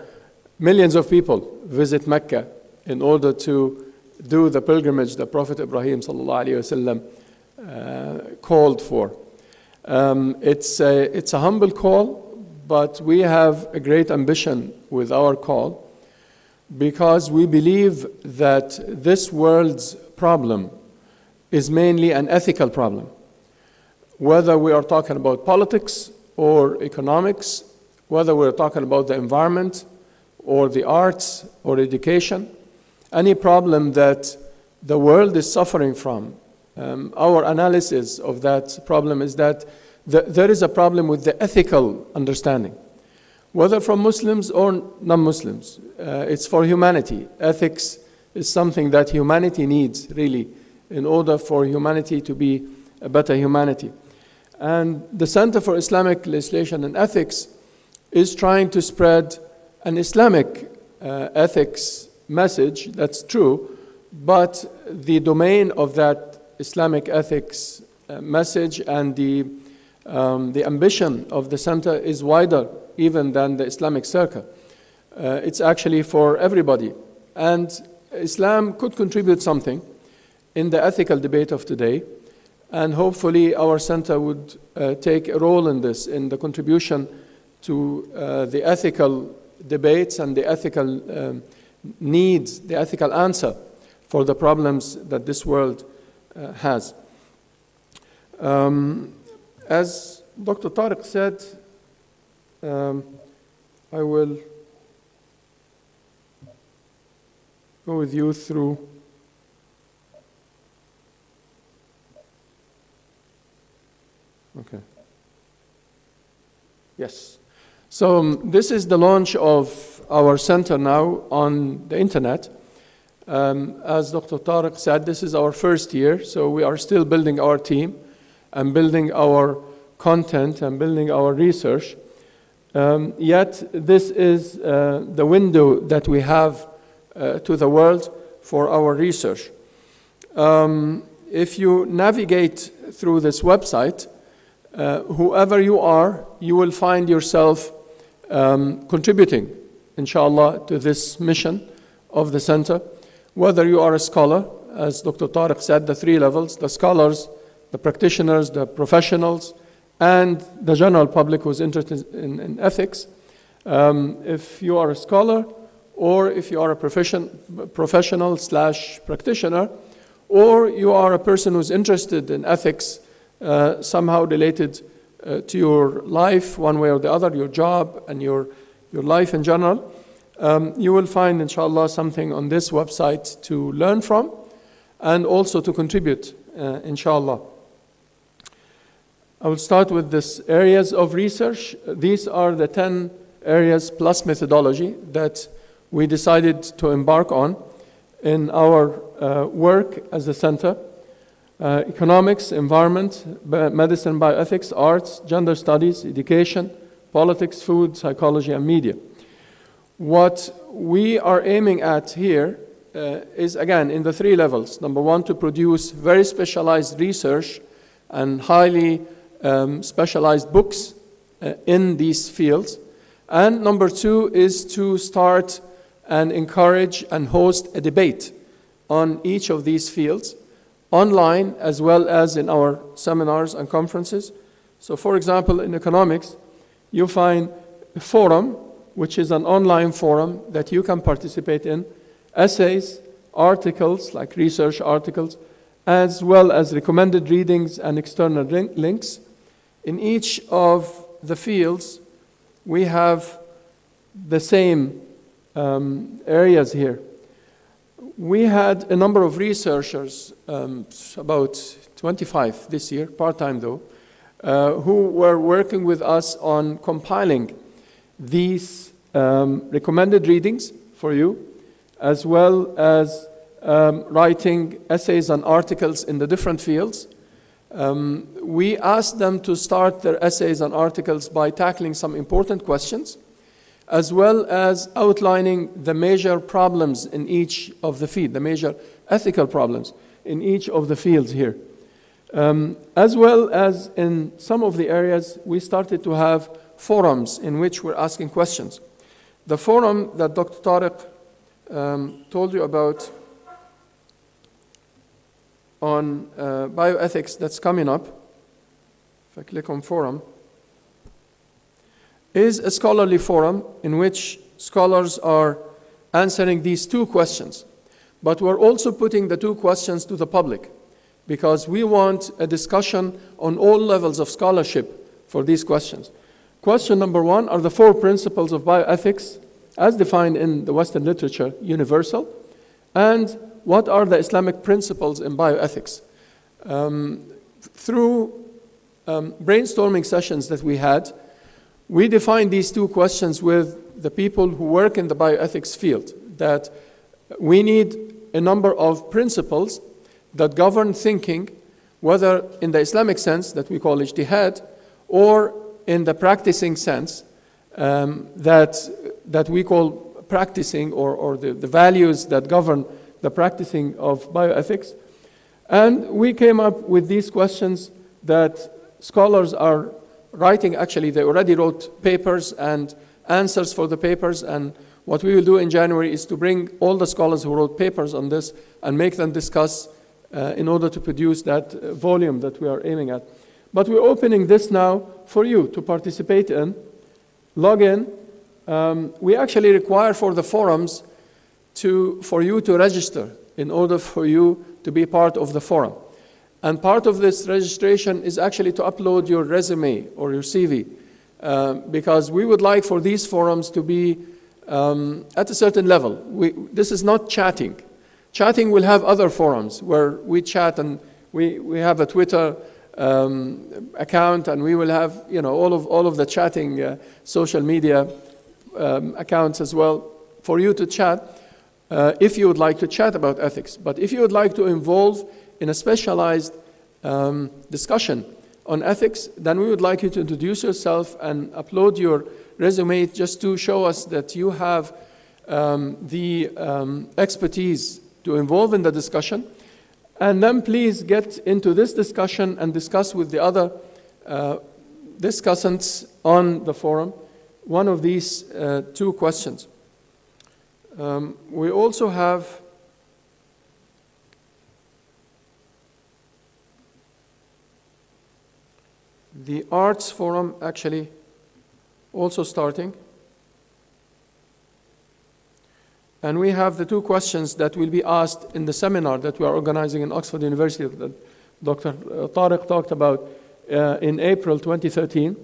millions of people visit Mecca in order to do the pilgrimage that Prophet Ibrahim sallallahu alaihi wasallam called for. It's a humble call, but we have a great ambition with our call, because we believe that this world's problem is mainly an ethical problem. Whether we are talking about politics or economics, whether we're talking about the environment or the arts or education, any problem that the world is suffering from, our analysis of that problem is that there is a problem with the ethical understanding. Whether from Muslims or non-Muslims, it's for humanity. Ethics is something that humanity needs, really, in order for humanity to be a better humanity. And the Center for Islamic Legislation and Ethics is trying to spread an Islamic ethics message, that's true, but the domain of that Islamic ethics message and the ambition of the center is wider even than the Islamic circle. It's actually for everybody. And Islam could contribute something in the ethical debate of today, and hopefully our center would take a role in this, in the contribution to the ethical debates and the ethical needs, the ethical answer for the problems that this world has. As Dr. Tariq said, I will go with you through Yes. So this is the launch of our center now on the internet. As Dr. Tariq said, this is our first year, so we are still building our team and building our content and building our research. Yet this is the window that we have to the world for our research. If you navigate through this website, whoever you are, you will find yourself contributing, inshallah, to this mission of the center. Whether you are a scholar, as Dr. Tariq said, the three levels, the scholars, the practitioners, the professionals, and the general public who's interested in ethics. If you are a scholar, or if you are a professional / practitioner, or you are a person who's interested in ethics, somehow related to your life, one way or the other, your job and your life in general, you will find, inshallah, something on this website to learn from and also to contribute, inshallah. I will start with these areas of research. These are the 10 areas plus methodology that we decided to embark on in our work as a center. Economics, environment, medicine, bioethics, arts, gender studies, education, politics, food, psychology, and media. What we are aiming at here is, again, in the three levels. Number one, to produce very specialized research and highly specialized books in these fields. And number two is to start and encourage and host a debate on each of these fields, online as well as in our seminars and conferences. So for example, in economics, you find a forum, which is an online forum that you can participate in, essays, articles, like research articles, as well as recommended readings and external links. In each of the fields, we have the same areas here. We had a number of researchers, about 25 this year, part-time though, who were working with us on compiling these recommended readings for you, as well as writing essays and articles in the different fields. We asked them to start their essays and articles by tackling some important questions, as well as outlining the major problems in each of the fields, the major ethical problems in each of the fields here. As well as in some of the areas, we started to have forums in which we're asking questions. The forum that Dr. Tariq told you about on bioethics that's coming up, if I click on forum, is a scholarly forum in which scholars are answering these two questions. But we're also putting the two questions to the public because we want a discussion on all levels of scholarship for these questions. Question number one, are the 4 principles of bioethics as defined in the Western literature universal? And what are the Islamic principles in bioethics? Through brainstorming sessions that we had, we defined these two questions with the people who work in the bioethics field, that we need a number of principles that govern thinking, whether in the Islamic sense that we call ijtihad, or in the practicing sense that we call practicing, or the values that govern the practicing of bioethics. And we came up with these questions that scholars are writing. Actually, they already wrote papers and answers for the papers, and what we will do in January is to bring all the scholars who wrote papers on this and make them discuss in order to produce that volume that we are aiming at. But we're opening this now for you to participate in. Log in. We actually require for the forums for you to register in order for you to be part of the forum. And part of this registration is actually to upload your resume or your CV, because we would like for these forums to be at a certain level. This is not chatting. Chatting will have other forums where we chat, and we have a Twitter account, and we will have all of the chatting social media accounts as well for you to chat if you would like to chat about ethics. But if you would like to involve in a specialized discussion on ethics, then we would like you to introduce yourself and upload your resume just to show us that you have the expertise to involve in the discussion. And then please get into this discussion and discuss with the other discussants on the forum one of these two questions. We also have the arts forum actually also starting. And we have the two questions that will be asked in the seminar that we are organizing in Oxford University that Dr. Tariq talked about in April 2013.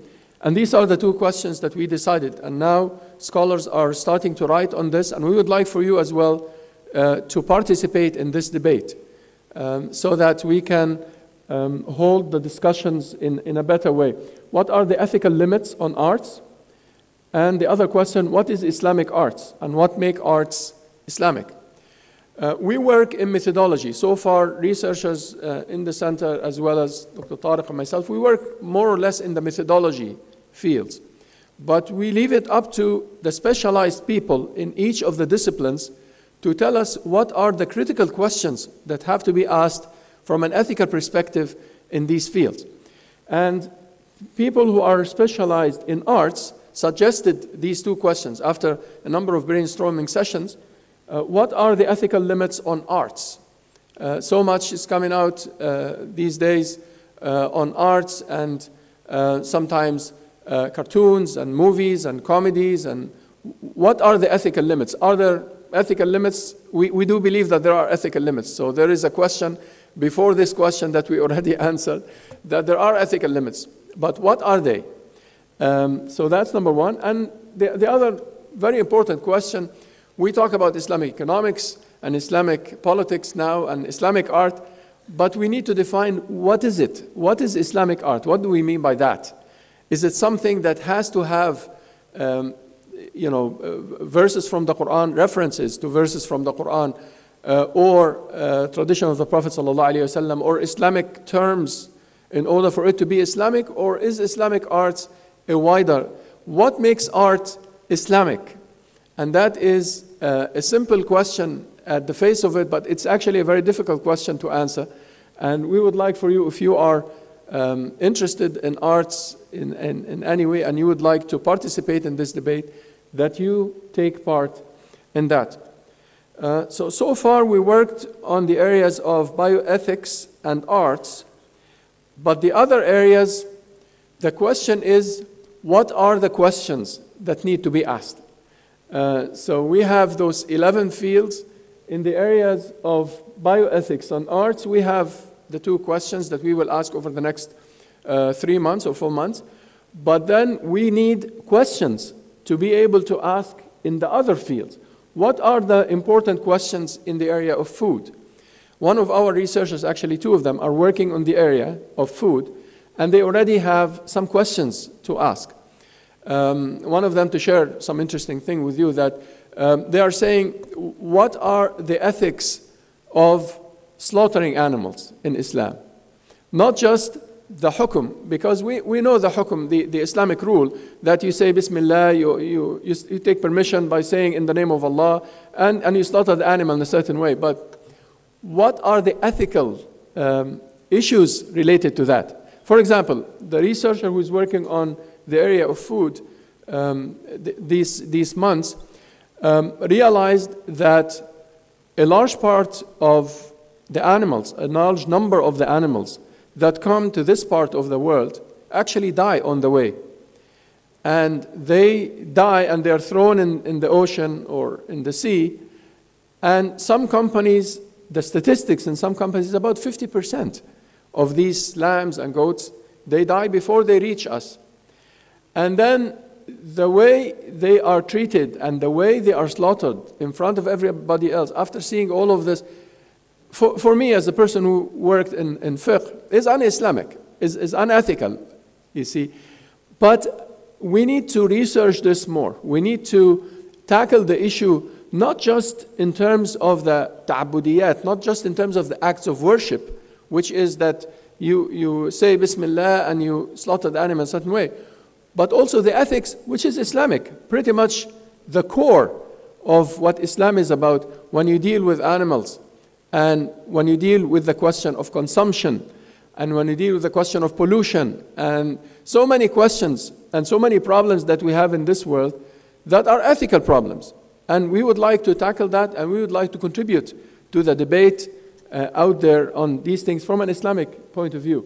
And these are the two questions that we decided. And now scholars are starting to write on this, and we would like for you as well to participate in this debate so that we can hold the discussions in a better way. What are the ethical limits on arts? And the other question, what is Islamic arts and what make arts Islamic? We work in methodology. So far, researchers in the center, as well as Dr. Tariq and myself, we work more or less in the methodology fields. But we leave it up to the specialized people in each of the disciplines to tell us what are the critical questions that have to be asked from an ethical perspective in these fields. And people who are specialized in arts suggested these two questions after a number of brainstorming sessions. What are the ethical limits on arts? So much is coming out these days on arts, and sometimes cartoons and movies and comedies. And what are the ethical limits? Are there ethical limits? We do believe that there are ethical limits. So there is a question before this question that we already answered, that there are ethical limits. But what are they? So that's number one. And the other very important question, we talk about Islamic economics and Islamic politics now and Islamic art, but we need to define what is it? What is Islamic art? What do we mean by that? Is it something that has to have verses from the Quran, references to verses from the Quran, or tradition of the Prophet ﷺ, or Islamic terms in order for it to be Islamic? Or is Islamic arts a wider? What makes art Islamic? And that is a simple question at the face of it, but it's actually a very difficult question to answer. And we would like for you, if you are interested in arts in any way and you would like to participate in this debate, that you take part in that. So far we worked on the areas of bioethics and arts, but the other areas, the question is, what are the questions that need to be asked? So we have those 11 fields. In the areas of bioethics and arts, we have the two questions that we will ask over the next 3 months or 4 months. But then we need questions to be able to ask in the other fields. What are the important questions in the area of food? One of our researchers, actually two of them, are working on the area of food, and they already have some questions to ask. One of them, to share some interesting thing with you, that they are saying, what are the ethics of slaughtering animals in Islam? Not just the hukum, because we know the hukum, the Islamic rule, that you say Bismillah, you take permission by saying in the name of Allah, and you slaughter the animal in a certain way. But what are the ethical issues related to that? For example, the researcher who is working on the area of food these months realized that a large part of the animals, a large number of the animals that come to this part of the world actually die on the way. And they die and they're thrown in the ocean or in the sea. And some companies, the statistics in some companies is about 50% of these lambs and goats, they die before they reach us. And then the way they are treated and the way they are slaughtered in front of everybody else, after seeing all of this, for me as a person who worked in fiqh, is un-Islamic, is unethical, you see. But we need to research this more. We need to tackle the issue not just in terms of the ta'budiyat, not just in terms of the acts of worship, which is that you say Bismillah and you slaughter the animal in a certain way, but also the ethics, which is Islamic, pretty much the core of what Islam is about when you deal with animals. And when you deal with the question of consumption, and when you deal with the question of pollution, and so many questions and so many problems that we have in this world that are ethical problems. And we would like to tackle that, and we would like to contribute to the debate out there on these things from an Islamic point of view.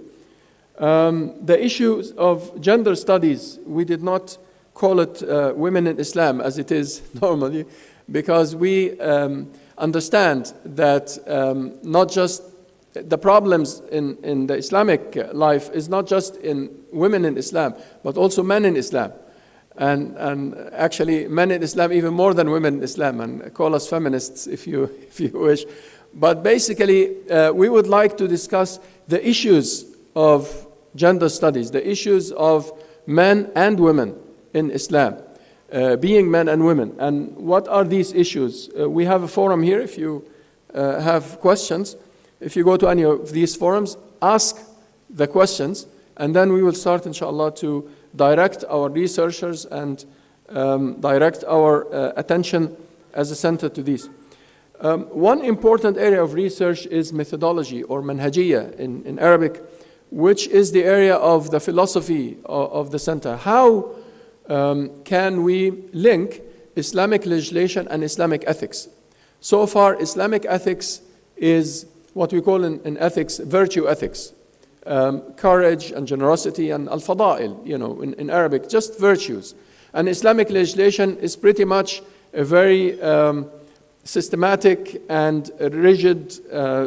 The issues of gender studies, we did not call it women in Islam as it is normally, because we understand that not just the problems in the Islamic life is not just in women in Islam, but also men in Islam. And actually men in Islam even more than women in Islam, and call us feminists if you wish. But basically we would like to discuss the issues of gender studies, the issues of men and women in Islam, being men and women. And what are these issues? We have a forum here. If you have questions, if you go to any of these forums, ask the questions, and then we will start, inshallah, to direct our researchers and direct our attention as a center to these. One important area of research is methodology, or manhajiyya in Arabic, which is the area of the philosophy of the center. How can we link Islamic legislation and Islamic ethics? So far, Islamic ethics is what we call in ethics, virtue ethics. Courage and generosity and al-fada'il, in Arabic, just virtues. And Islamic legislation is pretty much a very systematic and rigid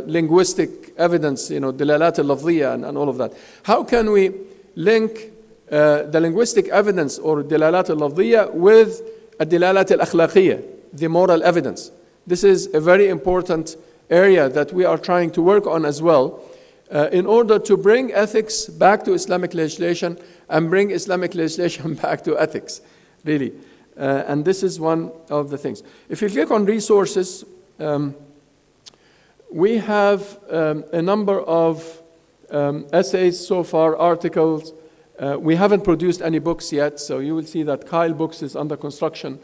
linguistic evidence, dilalat al-lafziyya and all of that. How can we link the linguistic evidence or dilalat al-lafziyya with dilalat al-akhlaqiyya, the moral evidence? This is a very important area that we are trying to work on as well, in order to bring ethics back to Islamic legislation and bring Islamic legislation back to ethics, really. And this is one of the things. If you click on resources, we have a number of essays so far, articles. We haven't produced any books yet, so you will see that CILE Books is under construction.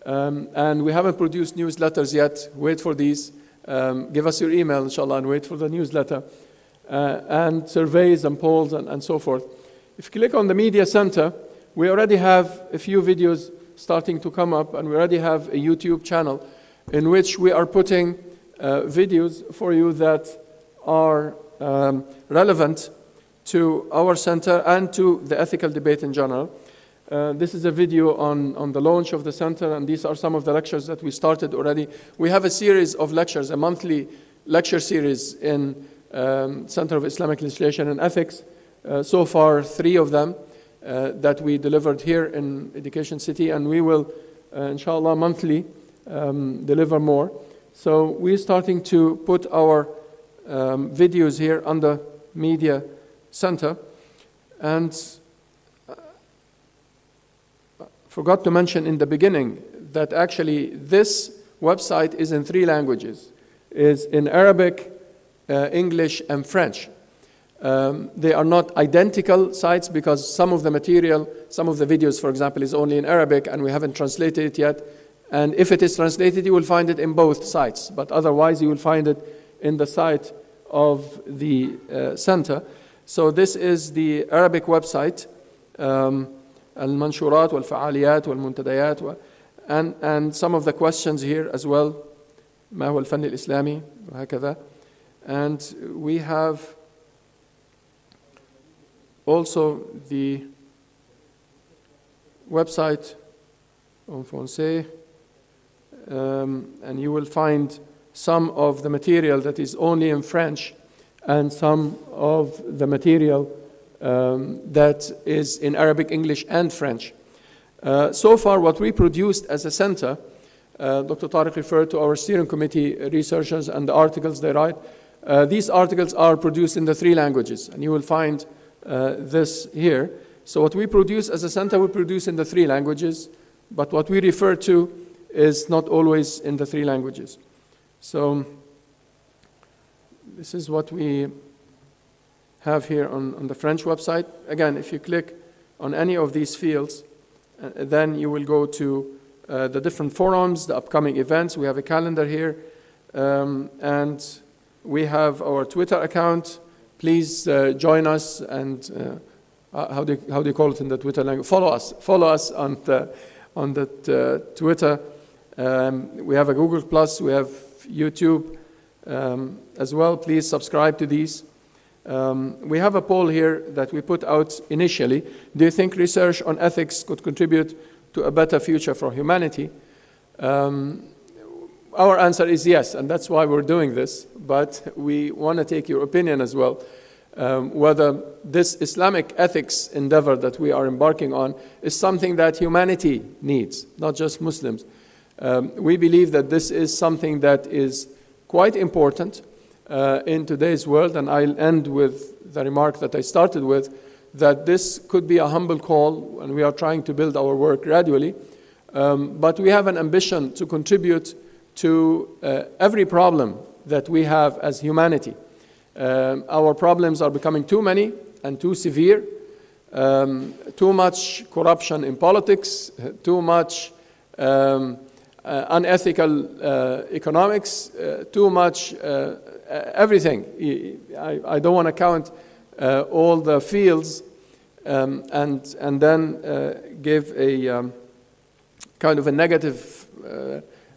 And we haven't produced newsletters yet. Wait for these. Give us your email, inshallah, and wait for the newsletter. And surveys and polls and so forth. If you click on the media center, we already have a few videos starting to come up, and we already have a YouTube channel in which we are putting videos for you that are relevant to our center and to the ethical debate in general. This is a video on the launch of the center, and these are some of the lectures that we started already. We have a series of lectures, a monthly lecture series in Center of Islamic Legislation and Ethics. So far, 3 of them that we delivered here in Education City, and we will, inshallah, monthly deliver more. So we're starting to put our videos here on the media center. And forgot to mention in the beginning that actually this website is in 3 languages. It's in Arabic, English, and French. They are not identical sites because some of the material, some of the videos, for example, is only in Arabic and we haven't translated it yet. And if it is translated, you will find it in both sites. But otherwise, you will find it in the site of the center. So this is the Arabic website, Al-Manshurat wal-Fa'aliyat wal-Muntadayat, and some of the questions here as well. ما هو الفن الإسلامي وهكذا. And we have also the website en français, and you will find some of the material that is only in French and some of the material that is in Arabic, English, and French. So far, what we produced as a center, Dr. Tariq referred to our steering committee researchers and the articles they write. These articles are produced in the 3 languages, and you will find this here. So what we produce as a center, we produce in the 3 languages, but what we refer to is not always in the 3 languages. So this is what we have here on the French website. Again, if you click on any of these fields, then you will go to the different forums, the upcoming events. We have a calendar here, and We have our Twitter account. Please join us and how do you call it in the Twitter language? Follow us on that Twitter. We have a Google Plus. We have YouTube as well. Please subscribe to these. We have a poll here that we put out initially. Do you think research on ethics could contribute to a better future for humanity? Our answer is yes, and that's why we're doing this. But we want to take your opinion as well, whether this Islamic ethics endeavor that we are embarking on is something that humanity needs, not just Muslims. We believe that this is something that is quite important in today's world, and I'll end with the remark that I started with, that this could be a humble call, and we are trying to build our work gradually, but we have an ambition to contribute to every problem that we have as humanity. Our problems are becoming too many and too severe, too much corruption in politics, too much unethical economics, too much everything. I don't want to count all the fields and then give a kind of a negative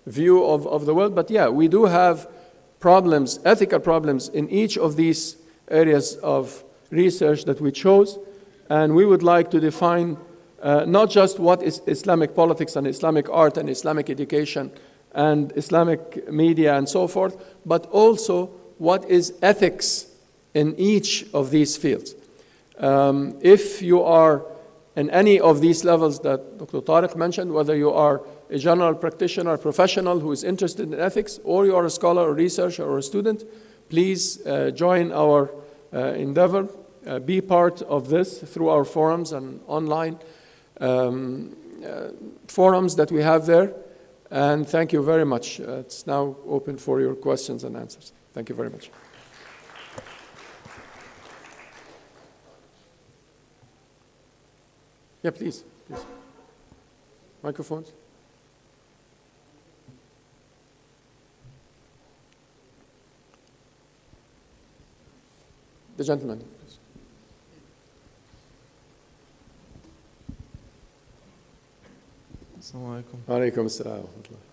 view of the world. But yeah, we do have problems, ethical problems in each of these areas of research that we chose, and we would like to define not just what is Islamic politics and Islamic art and Islamic education and Islamic media and so forth, but also what is ethics in each of these fields. If you are in any of these levels that Dr. Tariq mentioned, whether you are a general practitioner, professional who is interested in ethics, or you are a scholar or researcher or a student, please join our endeavor, be part of this through our forums and online forums that we have there. And thank you very much. It's now open for your questions and answers. Thank you very much. Yeah, please. Microphones. The gentleman, please. Assalamu alaikum. Wa alaikum assalam wa rahmatullah.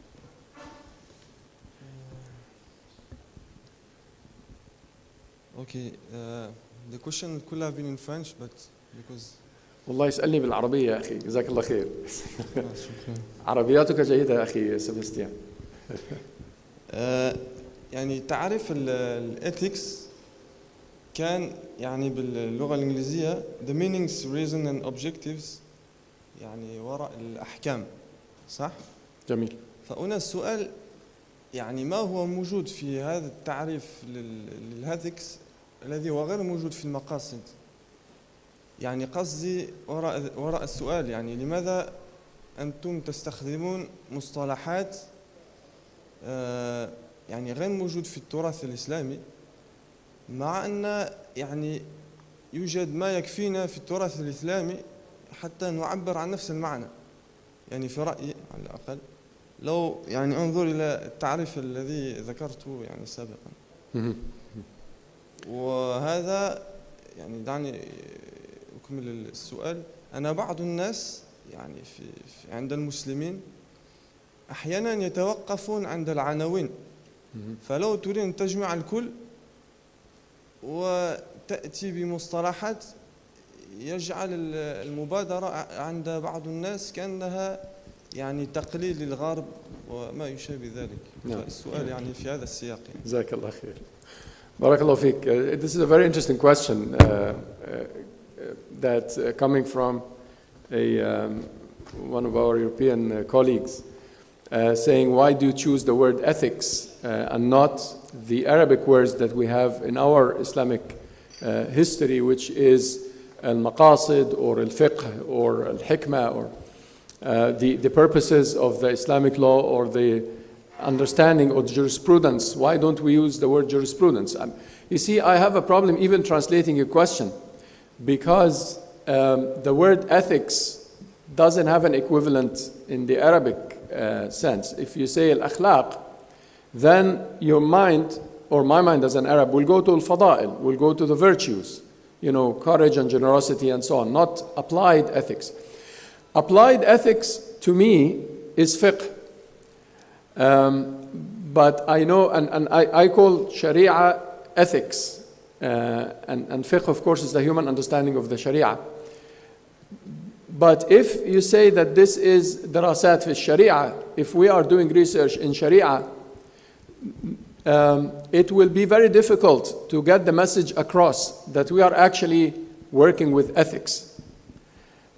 Okay, the question could have been in French, but because والله يسألني بالعربية يا أخي جزاك الله خير. شكرا. عربياتك جيدة يا أخي سباستيان. يعني تعرف الإثكس كان يعني باللغة الإنجليزية the meanings, reason and objectives يعني وراء الأحكام صح؟ جميل. فهنا السؤال يعني ما هو موجود في هذا التعريف للإثكس الذي هو غير موجود في المقاصد؟ يعني قصدي وراء السؤال يعني لماذا أنتم تستخدمون مصطلحات يعني غير موجود في التراث الإسلامي مع أن يعني يوجد ما يكفينا في التراث الإسلامي حتى نعبر عن نفس المعنى. يعني في رأيي على الأقل لو يعني انظر إلى التعريف الذي ذكرته يعني سابقا. وهذا يعني دعني أكمل السؤال. أنا بعض الناس يعني في عند المسلمين أحيانا يتوقفون عند العناوين، فلو تريد أن تجمع الكل وتأتي بمصطلحات يجعل المبادرة عند بعض الناس كأنها يعني تقليل للغرب وما يشابه ذلك. فالسؤال يعني في هذا السياق. جزاك الله خير. بارك الله فيك. This is a very interesting question that coming from one of our European colleagues saying, why do you choose the word ethics and not the Arabic words that we have in our Islamic history, which is al-maqasid or al-fiqh or al-hikmah or the purposes of the Islamic law or the understanding of jurisprudence. Why don't we use the word jurisprudence? You see, I have a problem even translating your question because the word ethics doesn't have an equivalent in the Arabic sense. If you say al-akhlaq, then your mind or my mind as an Arab, will go to al-fada'il, will go to the virtues, you know, courage and generosity and so on, not applied ethics. Applied ethics, to me, is fiqh. But I know, and I call Sharia ethics. And fiqh, of course, is the human understanding of the Sharia. But if you say that this is darasat fi Sharia, if we are doing research in Sharia, it will be very difficult to get the message across that we are actually working with ethics.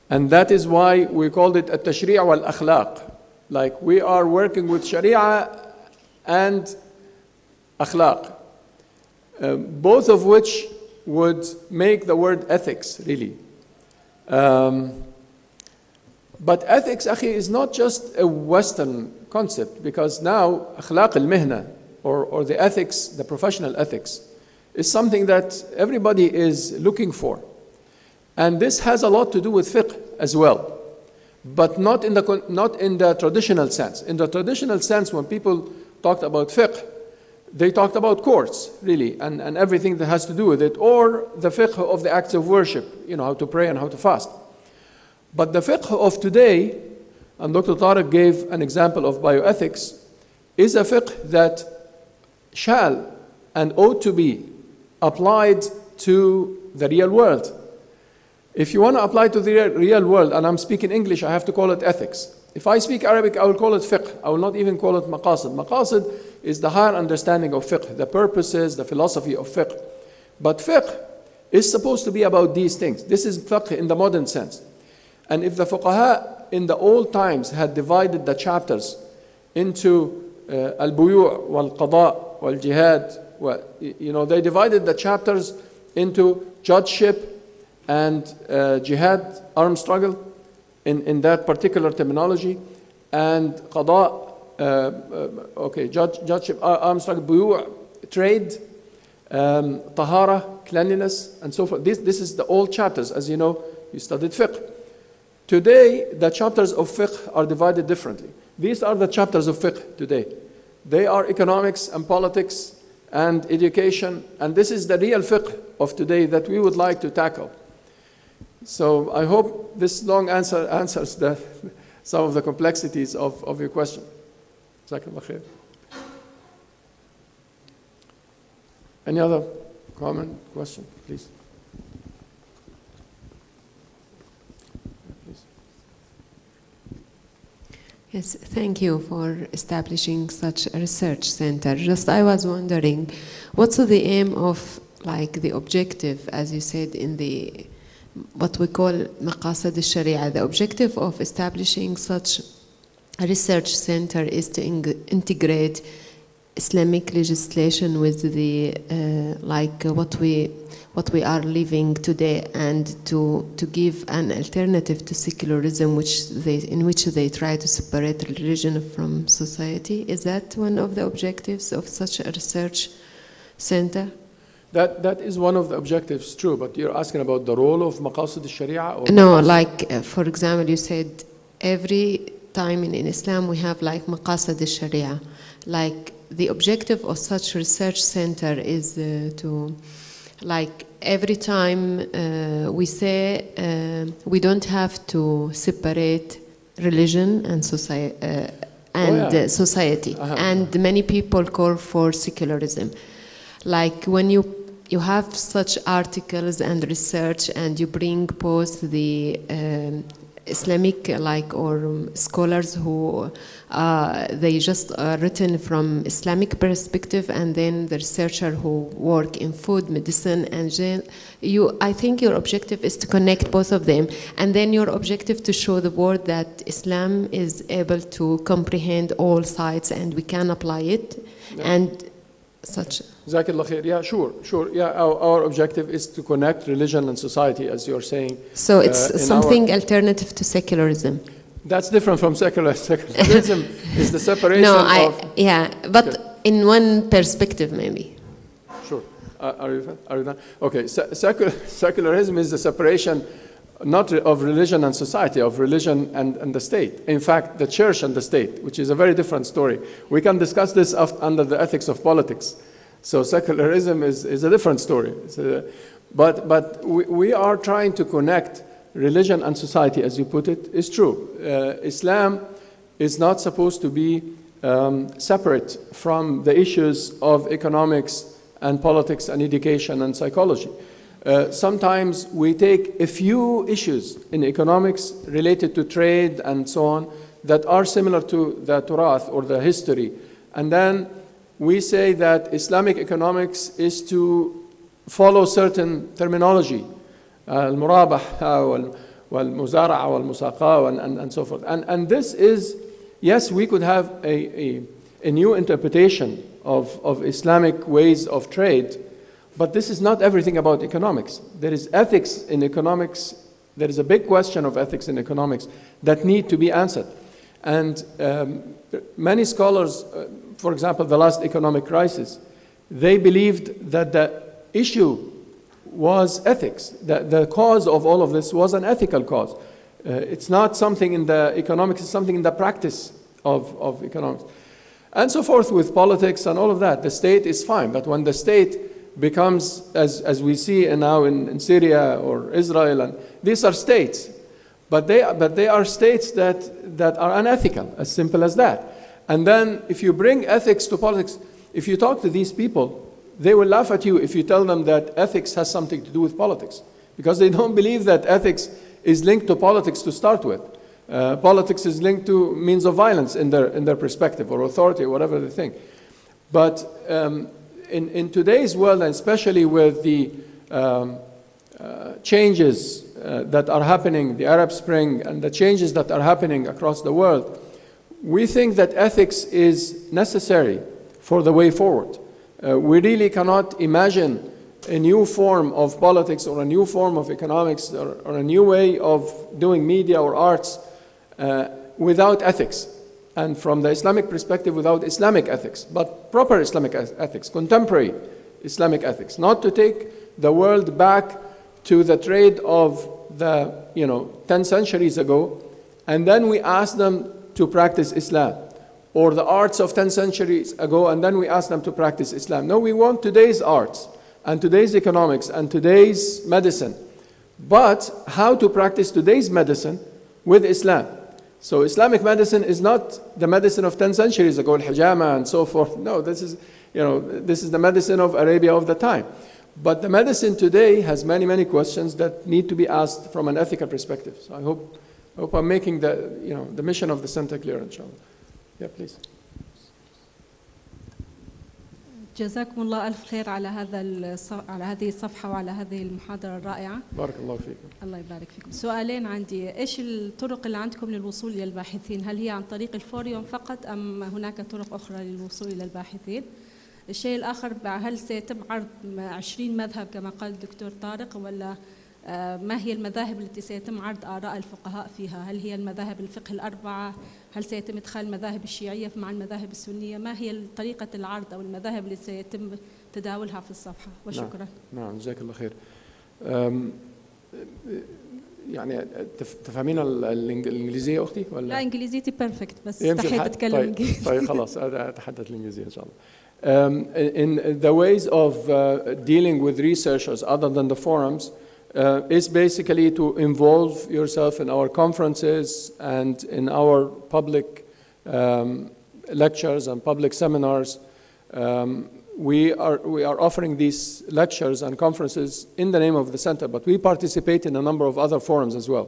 And that is why we called it at-tashri' wal-akhlaq. Like we are working with Sharia and akhlaq, both of which would make the word ethics, really. But ethics, akhi, is not just a Western concept, because now akhlaq al-mihna, or the ethics, the professional ethics, is something that everybody is looking for. And this has a lot to do with fiqh as well, but not in the traditional sense. In the traditional sense, when people talked about fiqh, they talked about courts, really, and everything that has to do with it, or the fiqh of the acts of worship, you know, how to pray and how to fast. But the fiqh of today, and Dr. Tariq gave an example of bioethics, is a fiqh that shall and ought to be applied to the real world. If you want to apply to the real world, and I'm speaking English, I have to call it ethics. If I speak Arabic, I will call it fiqh. I will not even call it maqasid. Maqasid is the higher understanding of fiqh, the purposes, the philosophy of fiqh. But fiqh is supposed to be about these things. This is fiqh in the modern sense. And if the fuqaha in the old times had divided the chapters into al-buyu' wal-qada' wal-jihad, you know, they divided the chapters into judgeship and jihad, armed struggle, in that particular terminology, and qada', judgeship, armed struggle, buyu', trade, tahara, cleanliness, and so forth. This is the old chapters, as you know, you studied fiqh. Today, the chapters of fiqh are divided differently. These are the chapters of fiqh today. They are economics and politics and education, and this is the real fiqh of today that we would like to tackle. So I hope this long answer answers some of the complexities of your question. Jazakallah khair. Any other comment, question, please? Yes, thank you for establishing such a research center. Just I was wondering, what's the aim of, like, the objective, as you said, in the what we call maqasid al-sharia? The objective of establishing such a research center is to integrate Islamic legislation with the what we are living today, and to give an alternative to secularism, in which they try to separate religion from society. Is that one of the objectives of such a research center? That is one of the objectives, true, but you're asking about the role of maqasid al-sharia? No, like, for example, you said every time in Islam we have like maqasid al-sharia. Like, the objective of such research center is to, like, every time we say we don't have to separate religion and society, society. And many people call for secularism. Like, when you have such articles and research, and you bring both the Islamic, or scholars who they just are written from Islamic perspective, and then the researcher who work in food, medicine, and I think your objective is to connect both of them, and then your objective to show the world that Islam is able to comprehend all sides and we can apply it, and such. Jazakallah khair. Yeah, sure. Yeah, our objective is to connect religion and society, as you're saying. So it's something alternative to secularism. That's different from secularism. Is the separation but in one perspective, maybe. Sure. Are you done? Okay. Secularism is the separation not of religion and society, of religion and the state. In fact, the church and the state, which is a very different story. We can discuss this under the ethics of politics. So secularism is a different story. But we are trying to connect religion and society, as you put it. It's true. Islam is not supposed to be separate from the issues of economics and politics and education and psychology. Sometimes we take a few issues in economics related to trade and so on that are similar to the Turath or the history. And then we say that Islamic economics is to follow certain terminology, al-murabaha wal-muzara'a wal-musaqa and so forth. And this is, yes, we could have a new interpretation of Islamic ways of trade, but this is not everything about economics. There is ethics in economics. There is a big question of ethics in economics that need to be answered. And many scholars, for example, the last economic crisis, they believed that the issue was ethics. The cause of all of this was an ethical cause. It's not something in the economics, it's something in the practice of economics. And so forth with politics and all of that. The state is fine, but when the state becomes, as we see now in Syria or Israel, and these are states, but they are states that are unethical, as simple as that. And then if you bring ethics to politics, if you talk to these people, they will laugh at you if you tell them that ethics has something to do with politics, because they don't believe that ethics is linked to politics to start with. Politics is linked to means of violence in their perspective, or authority, or whatever they think. But in today's world, and especially with the changes that are happening, the Arab Spring, and the changes that are happening across the world, we think that ethics is necessary for the way forward. We really cannot imagine a new form of politics or a new form of economics or a new way of doing media or arts without ethics. And from the Islamic perspective, without Islamic ethics, but proper Islamic ethics, contemporary Islamic ethics, not to take the world back to the trade of the 10 centuries ago, and then we ask them to practice Islam, or the arts of 10 centuries ago, and then we ask them to practice Islam. No, we want today's arts and today's economics and today's medicine, but how to practice today's medicine with Islam. So Islamic medicine is not the medicine of 10 centuries ago, al-hijama and so forth. No, this is the medicine of Arabia of the time. But the medicine today has many, many questions that need to be asked from an ethical perspective. So I hope I'm making the mission of the center clear, inshallah. Yeah, please. جزاكم الله ألف خير على هذه الصفحة وعلى هذه المحاضرة الرائعة. بارك الله فيكم. الله يبارك فيكم. سؤالين عندي، إيش الطرق اللي عندكم للوصول إلى الباحثين؟ هل هي عن طريق الفوريوم فقط أم هناك طرق أخرى للوصول إلى الباحثين؟ الشيء الآخر، هل سيتم عرض 20 مذهب كما قال الدكتور طارق، ولا ما هي المذاهب التي سيتم عرض آراء الفقهاء فيها؟ هل هي المذاهب الفقه الأربعة؟ هل سيتم إدخال المذاهب الشيعية مع المذاهب السنية؟ ما هي طريقة العرض أو المذاهب التي سيتم تداولها في الصفحة؟ وشكرا. نعم جزاك الله خير. يعني تفهمين الإنجليزية أختي ولا؟ لا إنجليزيتي بيرفكت، بس استحيت أتكلم إنجليزي. طيب خلاص أتحدث الإنجليزية إن شاء الله. In the ways of dealing with researchers other than the forums is basically to involve yourself in our conferences and in our public lectures and public seminars. We are offering these lectures and conferences in the name of the center, but we participate in a number of other forums as well.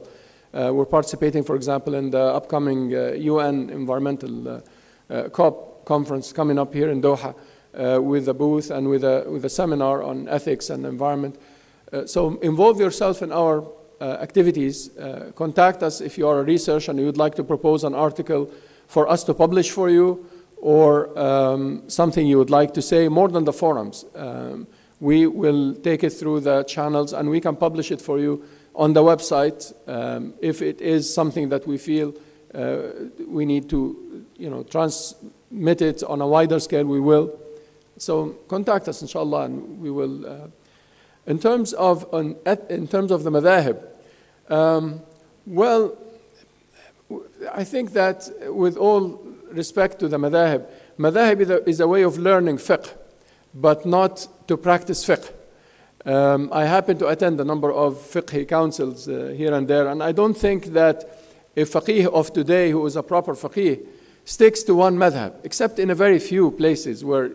We're participating, for example, in the upcoming UN Environmental COP conference coming up here in Doha with a booth and with a seminar on ethics and environment. So involve yourself in our activities. Contact us if you are a researcher and you would like to propose an article for us to publish for you, or something you would like to say more than the forums. We will take it through the channels and we can publish it for you on the website. If it is something that we feel we need to transmit it on a wider scale, we will. So contact us, inshallah, and we will. In terms of the madhahib, well, I think that with all respect to the madhahib is a way of learning fiqh. but not to practice fiqh. I happen to attend a number of fiqh councils here and there, and I don't think that a faqih of today who is a proper faqih sticks to one madhab, except in a very few places where,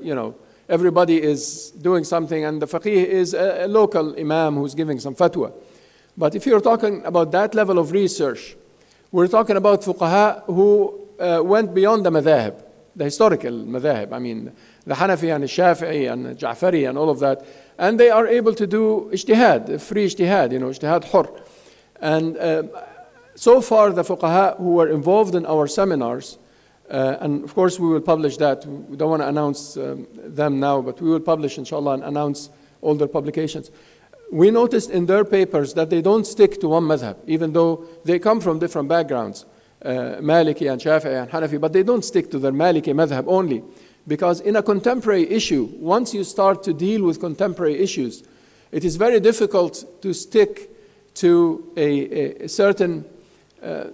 everybody is doing something and the faqih is a local imam who's giving some fatwa. But if you're talking about that level of research, we're talking about fuqaha who went beyond the madhab, the historical madhab. I mean, the Hanafi and the Shafi'i and the Ja'fari and all of that. And they are able to do ijtihad, free ijtihad, ijtihad hur. And so far, the fuqaha who were involved in our seminars, and of course we will publish that. We don't want to announce them now, but we will publish, inshallah, and announce all their publications. We noticed in their papers that they don't stick to one madhab, even though they come from different backgrounds, Maliki and Shafi'i and Hanafi, but they don't stick to their Maliki madhab only. Because in a contemporary issue, once you start to deal with contemporary issues, it is very difficult to stick to a certain,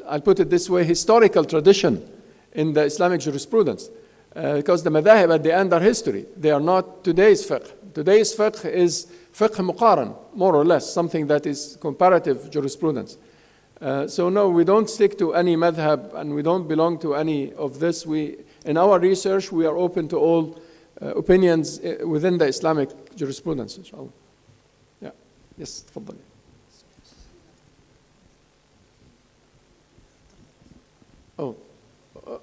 I'll put it this way, historical tradition in the Islamic jurisprudence. Because the madhahib at the end are history. They are not today's fiqh. Today's fiqh is fiqh muqaran, more or less, something that is comparative jurisprudence. So no, we don't stick to any madhab and we don't belong to any of this. In our research, we are open to all opinions within the Islamic jurisprudence, inshallah. Yeah. Yes, تفضل. Oh,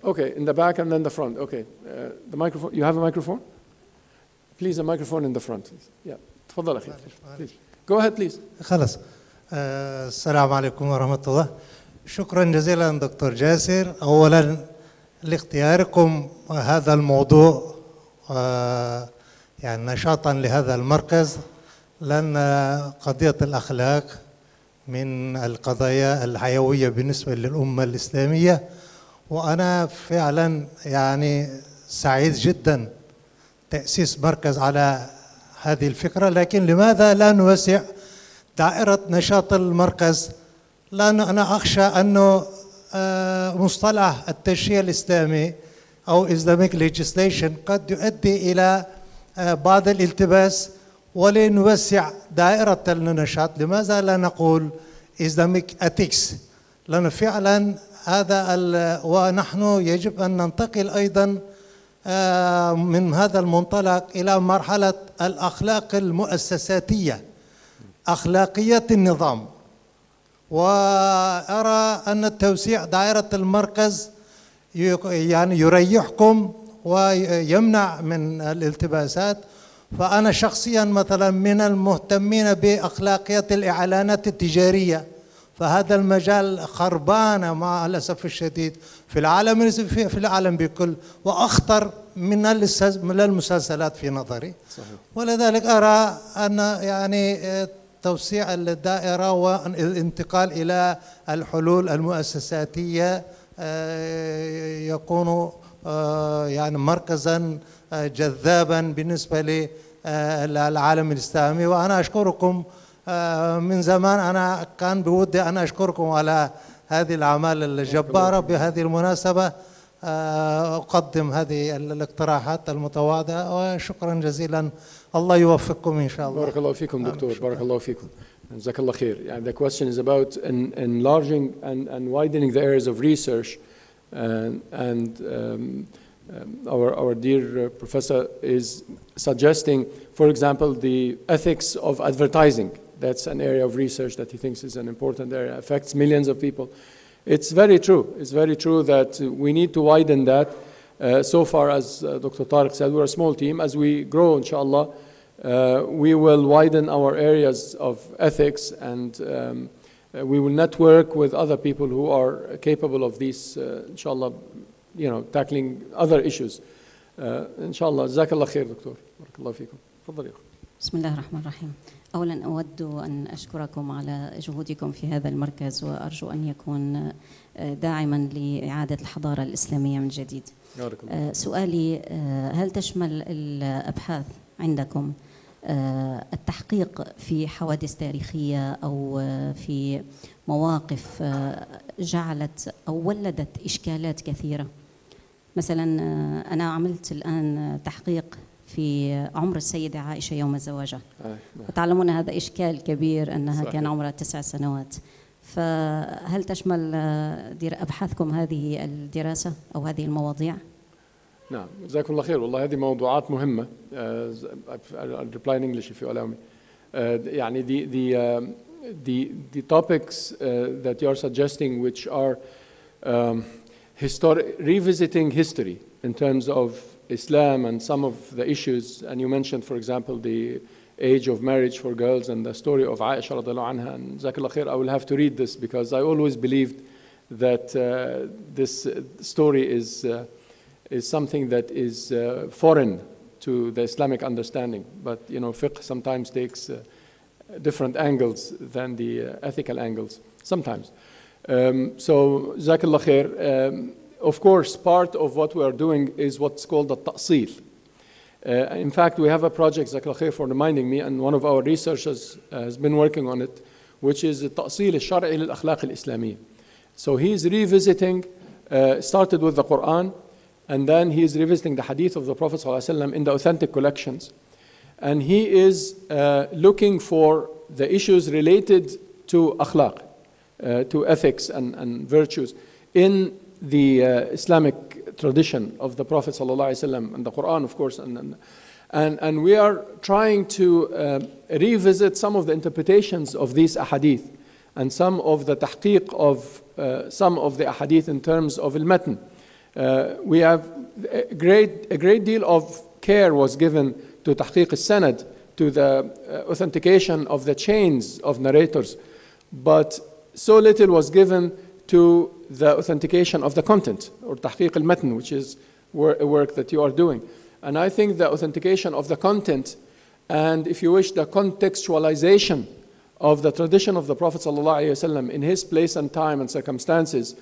okay, in the back and then the front. Okay, the microphone. You have a microphone? Please, a microphone in the front. Yeah, تفضل أخي. Please. Go ahead, please. خلاص. السلام عليكم ورحمة الله. شكرا جزيلا دكتور جاسر. أولا لاختياركم هذا الموضوع يعني نشاطا لهذا المركز، لأن قضية الأخلاق من القضايا الحيوية بالنسبة للأمة الإسلامية، وأنا فعلا يعني سعيد جدا تأسيس مركز على هذه الفكرة. لكن لماذا لا نوسع دائرة نشاط المركز؟ لأن أنا أخشى أنه مصطلح التشريع الإسلامي أو Islamic legislation قد يؤدي إلى بعض الالتباس، ولنوسع دائرة النشاط لماذا لا نقول Islamic ethics؟ لأن فعلا هذا ونحن يجب أن ننتقل أيضا من هذا المنطلق إلى مرحلة الأخلاق المؤسساتية، أخلاقية النظام. وأرى أن التوسيع دائرة المركز يعني يريحكم ويمنع من الالتباسات. فأنا شخصيا مثلا من المهتمين بأخلاقية الإعلانات التجارية، فهذا المجال خربان مع الأسف الشديد في العالم بكل، وأخطر من المسلسلات في نظري. صحيح. ولذلك أرى أن يعني توسيع الدائرة والانتقال إلى الحلول المؤسساتية يكون يعني مركزا جذابا بالنسبة للعالم الإسلامي. وأنا أشكركم من زمان، أنا كان بودي أن أشكركم على هذه الأعمال الجبارة. بهذه المناسبة أقدم هذه الاقتراحات المتواضعة، وشكرا جزيلا. الله يوفقكم إن شاء الله. بارك الله فيكم دكتور. بارك الله فيكم. جزاك الله خير. And the question is about enlarging and widening the areas of research, and our dear professor is suggesting, for example, the ethics of advertising. That's an area of research that he thinks is an important area, affects millions of people. It's very true. It's very true that we need to widen that. So far, as Dr. Tariq said, we're a small team. As we grow, inshallah, we will widen our areas of ethics, and we will network with other people who are capable of these, inshallah, tackling other issues. Inshallah. Jazakallah khair, Dr. Barakallahu fikum. تفضل يا أخي. بسم الله الرحمن الرحيم. أولا أود أن أشكركم على جهودكم في هذا المركز، وأرجو أن يكون داعما لإعادة الحضارة الإسلامية من جديد. سؤالي، هل تشمل الأبحاث عندكم التحقيق في حوادث تاريخية أو في مواقف جعلت أو ولدت إشكالات كثيرة؟ مثلا أنا عملت الآن تحقيق في عمر السيدة عائشة يوم زواجها. وتعلمون هذا إشكال كبير أنها صحيح. كان عمرها 9 سنوات. فهل تشمل أبحاثكم هذه الدراسة أو هذه المواضيع؟ نعم جزاكم الله خير. والله هذه موضوعات مهمة. I'll reply in English if you allow me. يعني the topics that you are suggesting, which are revisiting history in terms of Islam and some of the issues, and you mentioned, for example, the age of marriage for girls and the story of Aisha radiallahu anha, and Jazakallah khair, I will have to read this because I always believed that this story is something that is foreign to the Islamic understanding, but you know, fiqh sometimes takes different angles than the ethical angles, sometimes. So, Jazakallah khair. Of course, part of what we are doing is what's called the ta'sil. In fact, we have a project, Jazakallah khair for reminding me, and one of our researchers has been working on it, which is the ta'sil al-shar'i lil-akhlaq al-islamiyya. So he's revisiting, started with the Quran, and then he is revisiting the hadith of the Prophet ﷺ in the authentic collections. And he is looking for the issues related to akhlaq, to ethics and virtues in the Islamic tradition of the Prophet ﷺ and the Quran, of course. And we are trying to revisit some of the interpretations of these ahadith and some of the tahqiq of some of the ahadith in terms of al-matn. We have a great deal of care was given to tahqiq al-sanad, to the authentication of the chains of narrators, but so little was given to the authentication of the content, or tahqiq al-matn, which is a work that you are doing. And I think the authentication of the content, and if you wish, the contextualization of the tradition of the Prophet ﷺ in his place and time and circumstances,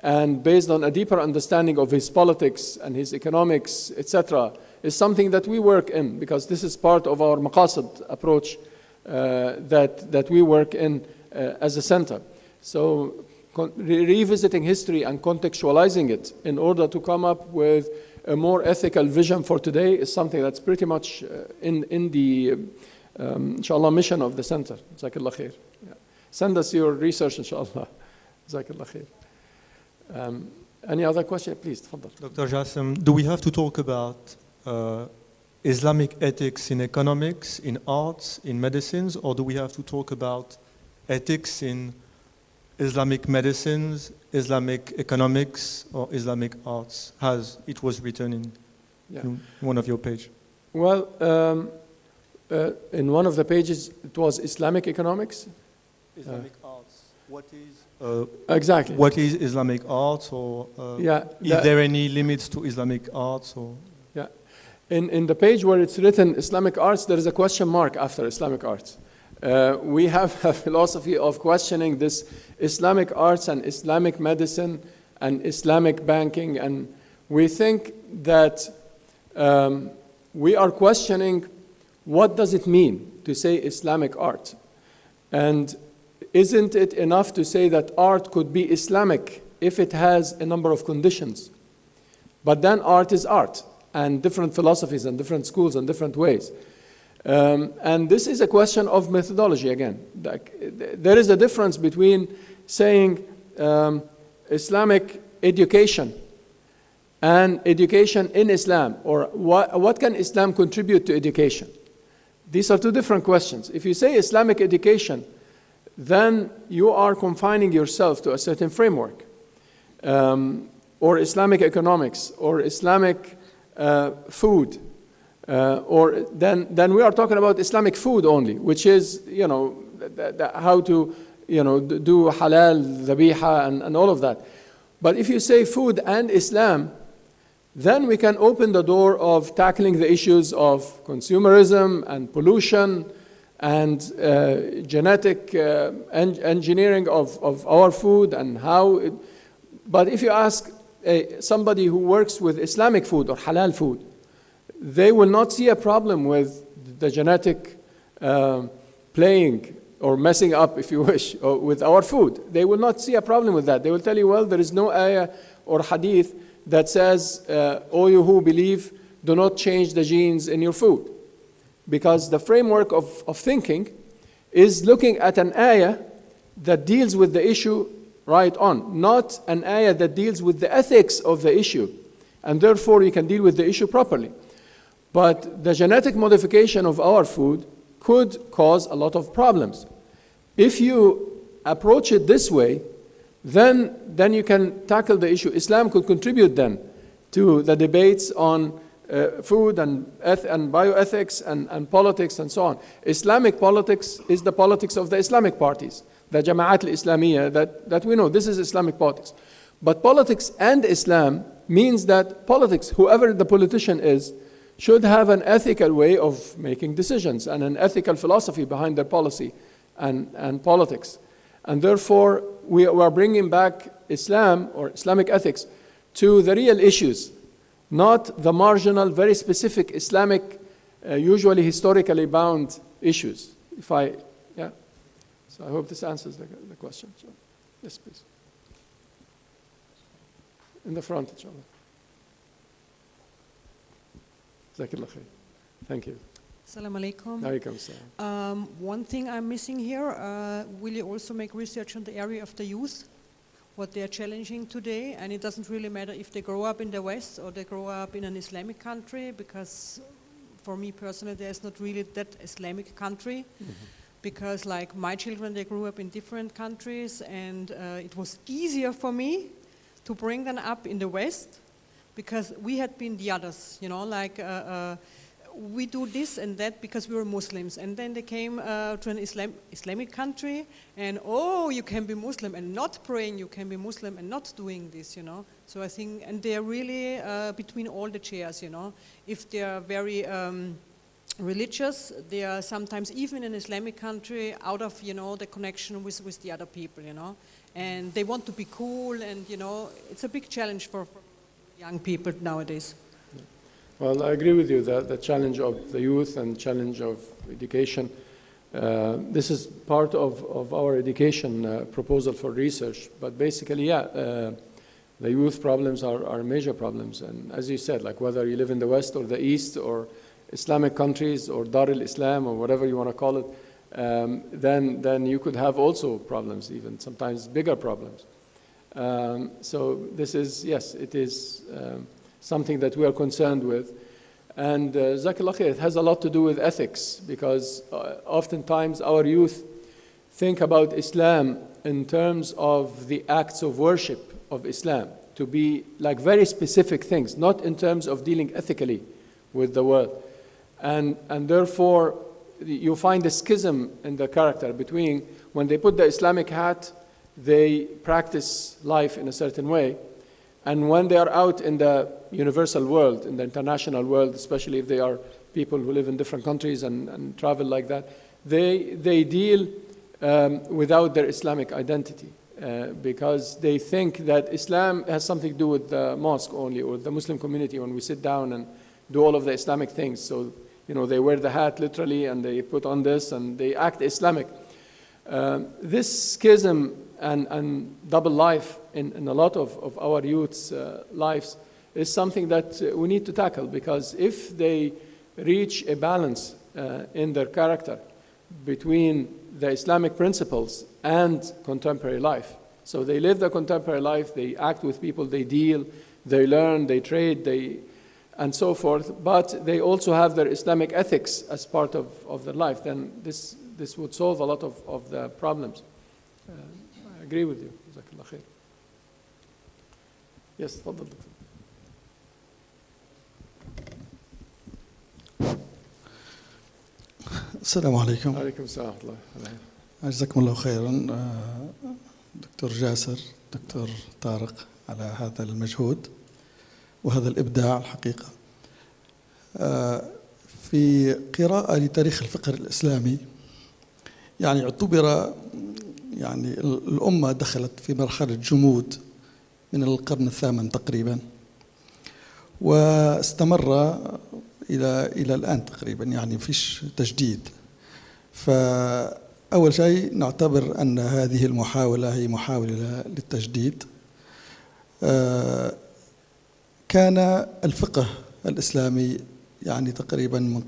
and based on a deeper understanding of his politics and his economics, etc., is something that we work in, because this is part of our maqasid approach that we work in as a center. So revisiting history and contextualizing it in order to come up with a more ethical vision for today is something that's pretty much in the inshallah mission of the center. Jazakallah khair. Yeah. Send us your research, inshallah. Jazakallah khair. Any other question, please? Dr. Jasser, do we have to talk about Islamic ethics in economics, in arts, in medicines, or do we have to talk about ethics in Islamic medicines, Islamic economics, or Islamic arts, as it was written in one of your pages? Well, in one of the pages, it was Islamic economics. Islamic arts. What is exactly? What is Islamic arts, or is there any limits to Islamic arts? Or in the page where it's written Islamic arts, there is a question mark after Islamic arts. We have a philosophy of questioning this Islamic arts and Islamic medicine and Islamic banking, and we think that we are questioning what does it mean to say Islamic art, and isn't it enough to say that art could be Islamic if it has a number of conditions? But then art is art, and different philosophies and different schools and different ways. And this is a question of methodology again. There is a difference between saying Islamic education and education in Islam, or what can Islam contribute to education? These are two different questions. If you say Islamic education, then you are confining yourself to a certain framework, or Islamic economics, or Islamic food. Or then we are talking about Islamic food only, which is, you know, how to, you know, do halal, dhabiha, and all of that. But if you say food and Islam, then we can open the door of tackling the issues of consumerism and pollution and genetic engineering of our food and how. But if you ask somebody who works with Islamic food or halal food, they will not see a problem with the genetic playing or messing up, if you wish, with our food. They will not see a problem with that. They will tell you, well, there is no ayah or hadith that says, oh, you who believe, do not change the genes in your food. Because the framework of thinking is looking at an ayah that deals with the issue right on, not an ayah that deals with the ethics of the issue. And therefore, you can deal with the issue properly. But the genetic modification of our food could cause a lot of problems. If you approach it this way, then you can tackle the issue. Islam could contribute then to the debates on food and bioethics and politics and so on. Islamic politics is the politics of the Islamic parties, the Jama'at al-Islamiyya, that we know. This is Islamic politics. But politics and Islam means that politics, whoever the politician is, should have an ethical way of making decisions and an ethical philosophy behind their policy and politics. And therefore, we are bringing back Islam or Islamic ethics to the real issues, not the marginal, very specific Islamic, usually historically bound issues. So I hope this answers the question. So, yes, please. In the front, inshallah. Jazakallah khair. Thank you. Assalamu alaikum. Alaikum salam. One thing I'm missing here, will you also make research on the area of the youth, what they are challenging today? And it doesn't really matter if they grow up in the West or they grow up in an Islamic country, because for me personally, there's not really that Islamic country. Mm-hmm. Because like my children, they grew up in different countries, and it was easier for me to bring them up in the West, because we had been the others, you know, like we do this and that because we were Muslims. And then they came to an Islamic country, and oh, you can be Muslim and not praying, you can be Muslim and not doing this, you know. So I think, and they're really between all the chairs, you know. If they're very religious, they are sometimes even in an Islamic country out of, you know, the connection with the other people, you know. And they want to be cool, and, you know, it's a big challenge for young people nowadays. Well, I agree with you that the challenge of the youth and challenge of education, this is part of our education proposal for research. But basically, the youth problems are major problems. And as you said, like whether you live in the West or the East or Islamic countries or Dar al-Islam or whatever you want to call it, then you could have also problems, even sometimes bigger problems. So this is, yes, it is something that we are concerned with. And Jazakallah khair, it has a lot to do with ethics, because oftentimes our youth think about Islam in terms of the acts of worship of Islam, to be like very specific things, not in terms of dealing ethically with the world. And therefore, you find a schism in the character between when they put the Islamic hat, they practice life in a certain way. And when they are out in the universal world, in the international world, especially if they are people who live in different countries and travel like that, they deal without their Islamic identity because they think that Islam has something to do with the mosque only or the Muslim community when we sit down and do all of the Islamic things. So, you know, they wear the hat literally and they put on this and they act Islamic. This schism and double life in a lot of our youth's lives is something that we need to tackle, because if they reach a balance in their character between the Islamic principles and contemporary life, so they live the contemporary life, they act with people, they deal, they learn, they trade, and so forth, but they also have their Islamic ethics as part of their life, then this would solve a lot of the problems. I agree with you. Jazakallah khair. Yes, تفضل دكتور. السلام عليكم. وعليكم السلام ورحمة الله. جزاكم الله خيرا دكتور جاسر، دكتور طارق، على هذا المجهود وهذا الإبداع الحقيقة. في قراءة لتاريخ الفقه الإسلامي يعني اعتبر يعني الأمة دخلت في مرحلة جمود من القرن الثامن تقريبا، واستمر إلى الآن تقريبا، يعني فيش تجديد. فأول شيء نعتبر أن هذه المحاولة هي محاولة للتجديد. كان الفقه الإسلامي يعني تقريبا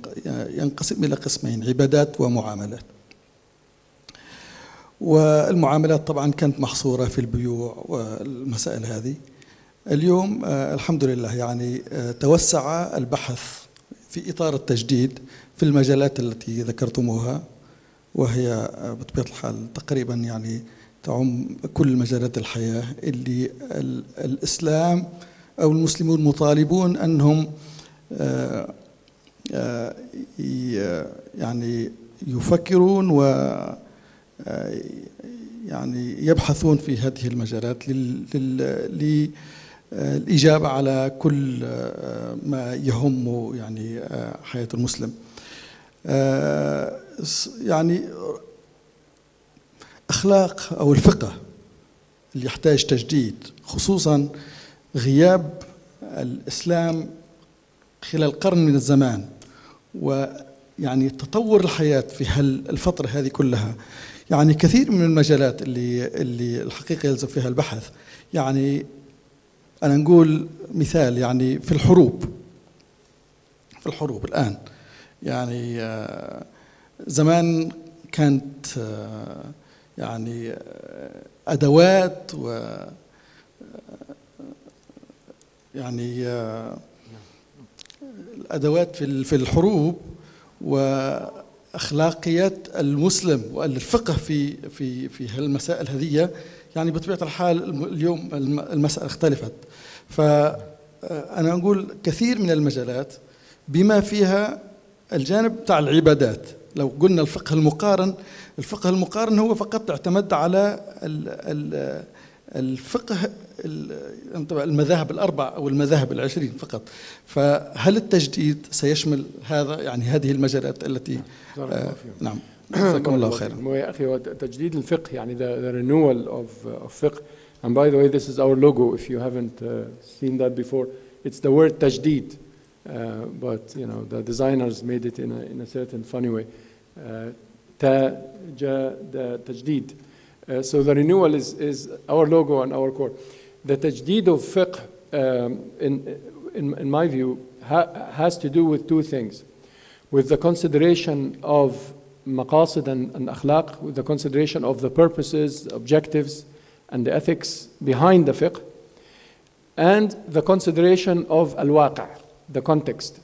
ينقسم إلى قسمين: عبادات ومعاملات. والمعاملات طبعا كانت محصورة في البيوع والمسائل هذه. اليوم الحمد لله يعني توسع البحث في إطار التجديد في المجالات التي ذكرتموها، وهي بطبيعة الحال تقريبا يعني تعم كل مجالات الحياة اللي الإسلام أو المسلمون مطالبون أنهم يعني يفكرون و يعني يبحثون في هذه المجالات للإجابة على كل ما يهم يعني حياة المسلم. يعني أخلاق أو الفقه اللي يحتاج تجديد، خصوصا غياب الإسلام خلال قرن من الزمان، ويعني تطور الحياة في الفترة هذه كلها. يعني كثير من المجالات اللي الحقيقة يلزم فيها البحث. يعني أنا نقول مثال، يعني في الحروب الآن، يعني زمان كانت يعني أدوات و يعني الأدوات في الحروب وأخلاقيات المسلم والفقه في هالمسائل هذه، يعني بطبيعة الحال اليوم المسألة اختلفت. فأنا أقول كثير من المجالات بما فيها الجانب بتاع العبادات. لو قلنا الفقه المقارن هو فقط اعتمد على الفقه المذاهب الأربع أو المذاهب ال20 فقط. فهل التجديد سيشمل هذا، يعني هذه المجالات التي نعم. جزاكم الله خيرا. يا أخي، هو تجديد الفقه يعني the renewal of fiqh. And by the way, this is our logo. If you haven't seen that before, it's the word تجديد. But you know, the designers made it in a certain funny way. تجديد. So the renewal is our logo and our core. The tajdid of fiqh, in my view, has to do with two things: with the consideration of maqasid and akhlaq, with the consideration of the purposes, objectives, and the ethics behind the fiqh, and the consideration of al-waqi', the context.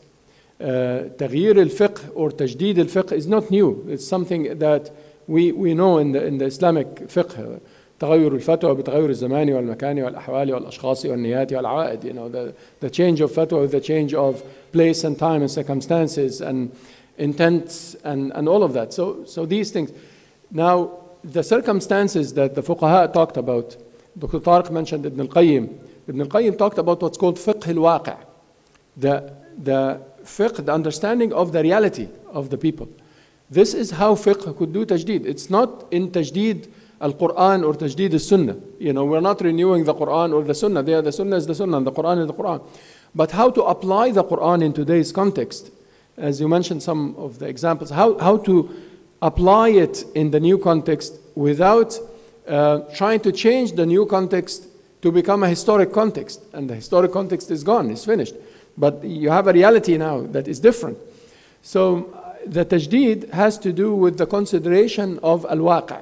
تغيير الفقه or تجديد الفقه is not new. It's something that we know in the Islamic fiqh. تغير الفتوى بتغير الزمان والمكان والأحوال والأشخاص والنيات والعوائد. You know, the change of fatwa with the change of place and time and circumstances and intents and all of that. So these things. Now, the circumstances that the fuqaha talked about, Dr. Tariq mentioned Ibn al-Qayyim. Ibn al-Qayyim talked about what's called fiqh al-waqi'. The fiqh, the understanding of the reality of the people. This is how fiqh could do tajdeed. It's not in tajdeed al-Quran or tajdeed al-Sunnah. You know, we're not renewing the Quran or the Sunnah. The Sunnah is the Sunnah and the Quran is the Quran. But how to apply the Quran in today's context, as you mentioned some of the examples, how to apply it in the new context without trying to change the new context to become a historic context. And the historic context is gone, it's finished. But you have a reality now that is different. So the tajdeed has to do with the consideration of al-waqi'.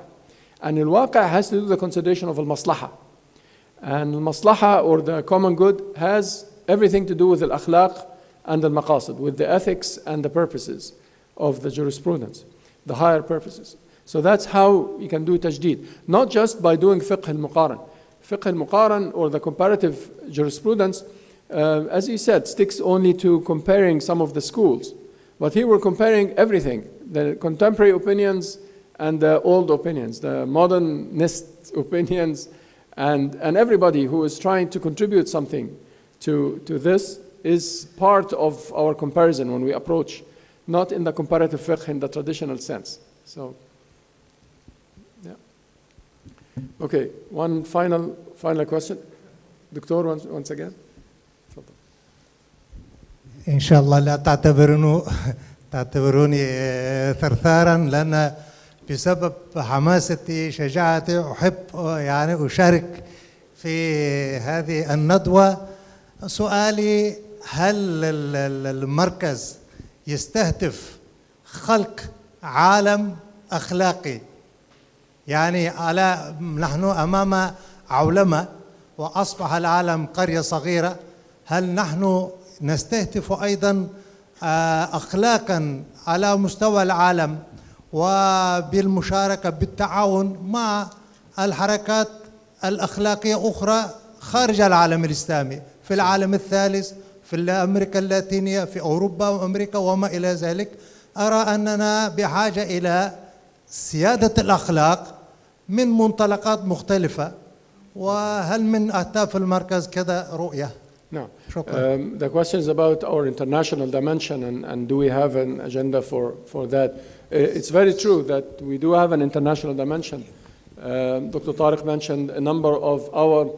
And al-waqi' has to do with the consideration of al-maslaha. And al-maslaha, or the common good, has everything to do with al-akhlaq and al-maqasid, with the ethics and the purposes of the jurisprudence, the higher purposes. So that's how you can do tajdeed. Not just by doing fiqh al-muqaran. Fiqh al-muqaran, or the comparative jurisprudence, as he said, sticks only to comparing some of the schools. But here we're comparing everything, the contemporary opinions and the old opinions, the modernist opinions, and everybody who is trying to contribute something to this is part of our comparison when we approach, not in the comparative fiqh in the traditional sense. So, yeah. Okay, one final question. Doctor, once again. إن شاء الله لا تعتبروني ثرثارا، لأن بسبب حماستي شجاعتي أحب يعني أشارك في هذه الندوة. سؤالي هل المركز يستهدف خلق عالم أخلاقي؟ يعني نحن أمام عولمة وأصبح العالم قرية صغيرة، هل نحن نستهدف أيضا أخلاقا على مستوى العالم وبالمشاركة بالتعاون مع الحركات الأخلاقية أخرى خارج العالم الإسلامي، في العالم الثالث، في أمريكا اللاتينية، في أوروبا وأمريكا وما إلى ذلك؟ أرى أننا بحاجة إلى سيادة الأخلاق من منطلقات مختلفة. وهل من أهداف المركز كذا رؤية؟ No. The question is about our international dimension, and do we have an agenda for that? It's very true that we do have an international dimension. Dr. Tariq mentioned a number of our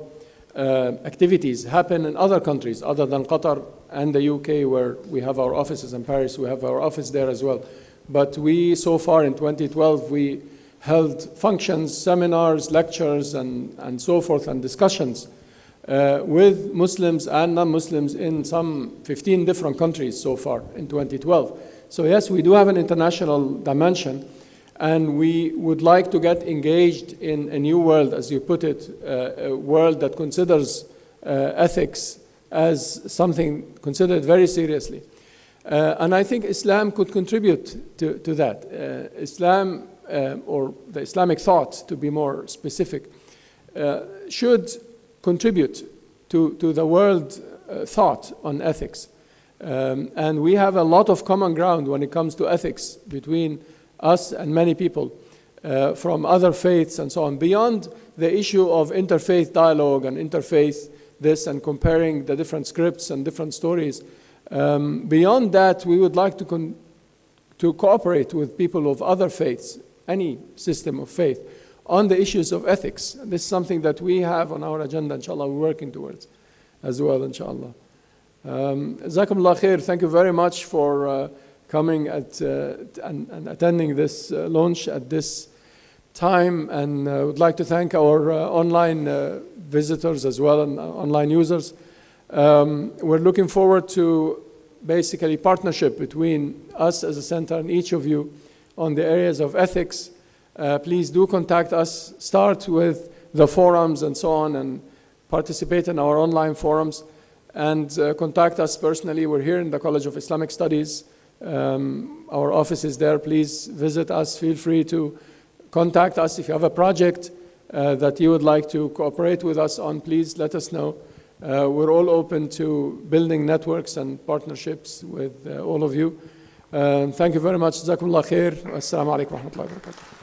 activities happen in other countries other than Qatar and the UK, where we have our offices in Paris. We have our office there as well. But we, so far in 2012, we held functions, seminars, lectures, and so forth, and discussions with Muslims and non-Muslims in some 15 different countries so far in 2012. So yes, we do have an international dimension, and we would like to get engaged in a new world, as you put it, a world that considers ethics as something considered very seriously. And I think Islam could contribute to that. Islam, or the Islamic thought, to be more specific, should contribute to the world thought on ethics. And we have a lot of common ground when it comes to ethics between us and many people from other faiths and so on, beyond the issue of interfaith dialogue and interfaith this and comparing the different scripts and different stories. Beyond that, we would like to cooperate with people of other faiths, any system of faith, on the issues of ethics. This is something that we have on our agenda, inshallah, we're working towards as well, inshallah. Jazakumullah khair. Thank you very much for coming and attending this launch at this time, and would like to thank our online visitors as well and online users. We're looking forward to basically partnership between us as a center and each of you on the areas of ethics. Please do contact us. Start with the forums and so on, and participate in our online forums, and contact us personally. We're here in the College of Islamic Studies. Our office is there. Please visit us. Feel free to contact us. If you have a project that you would like to cooperate with us on, please let us know. We're all open to building networks and partnerships with all of you. Thank you very much. Jazakumullah khair. Assalamu alaikum wa rahmatullahi wa barakatuh.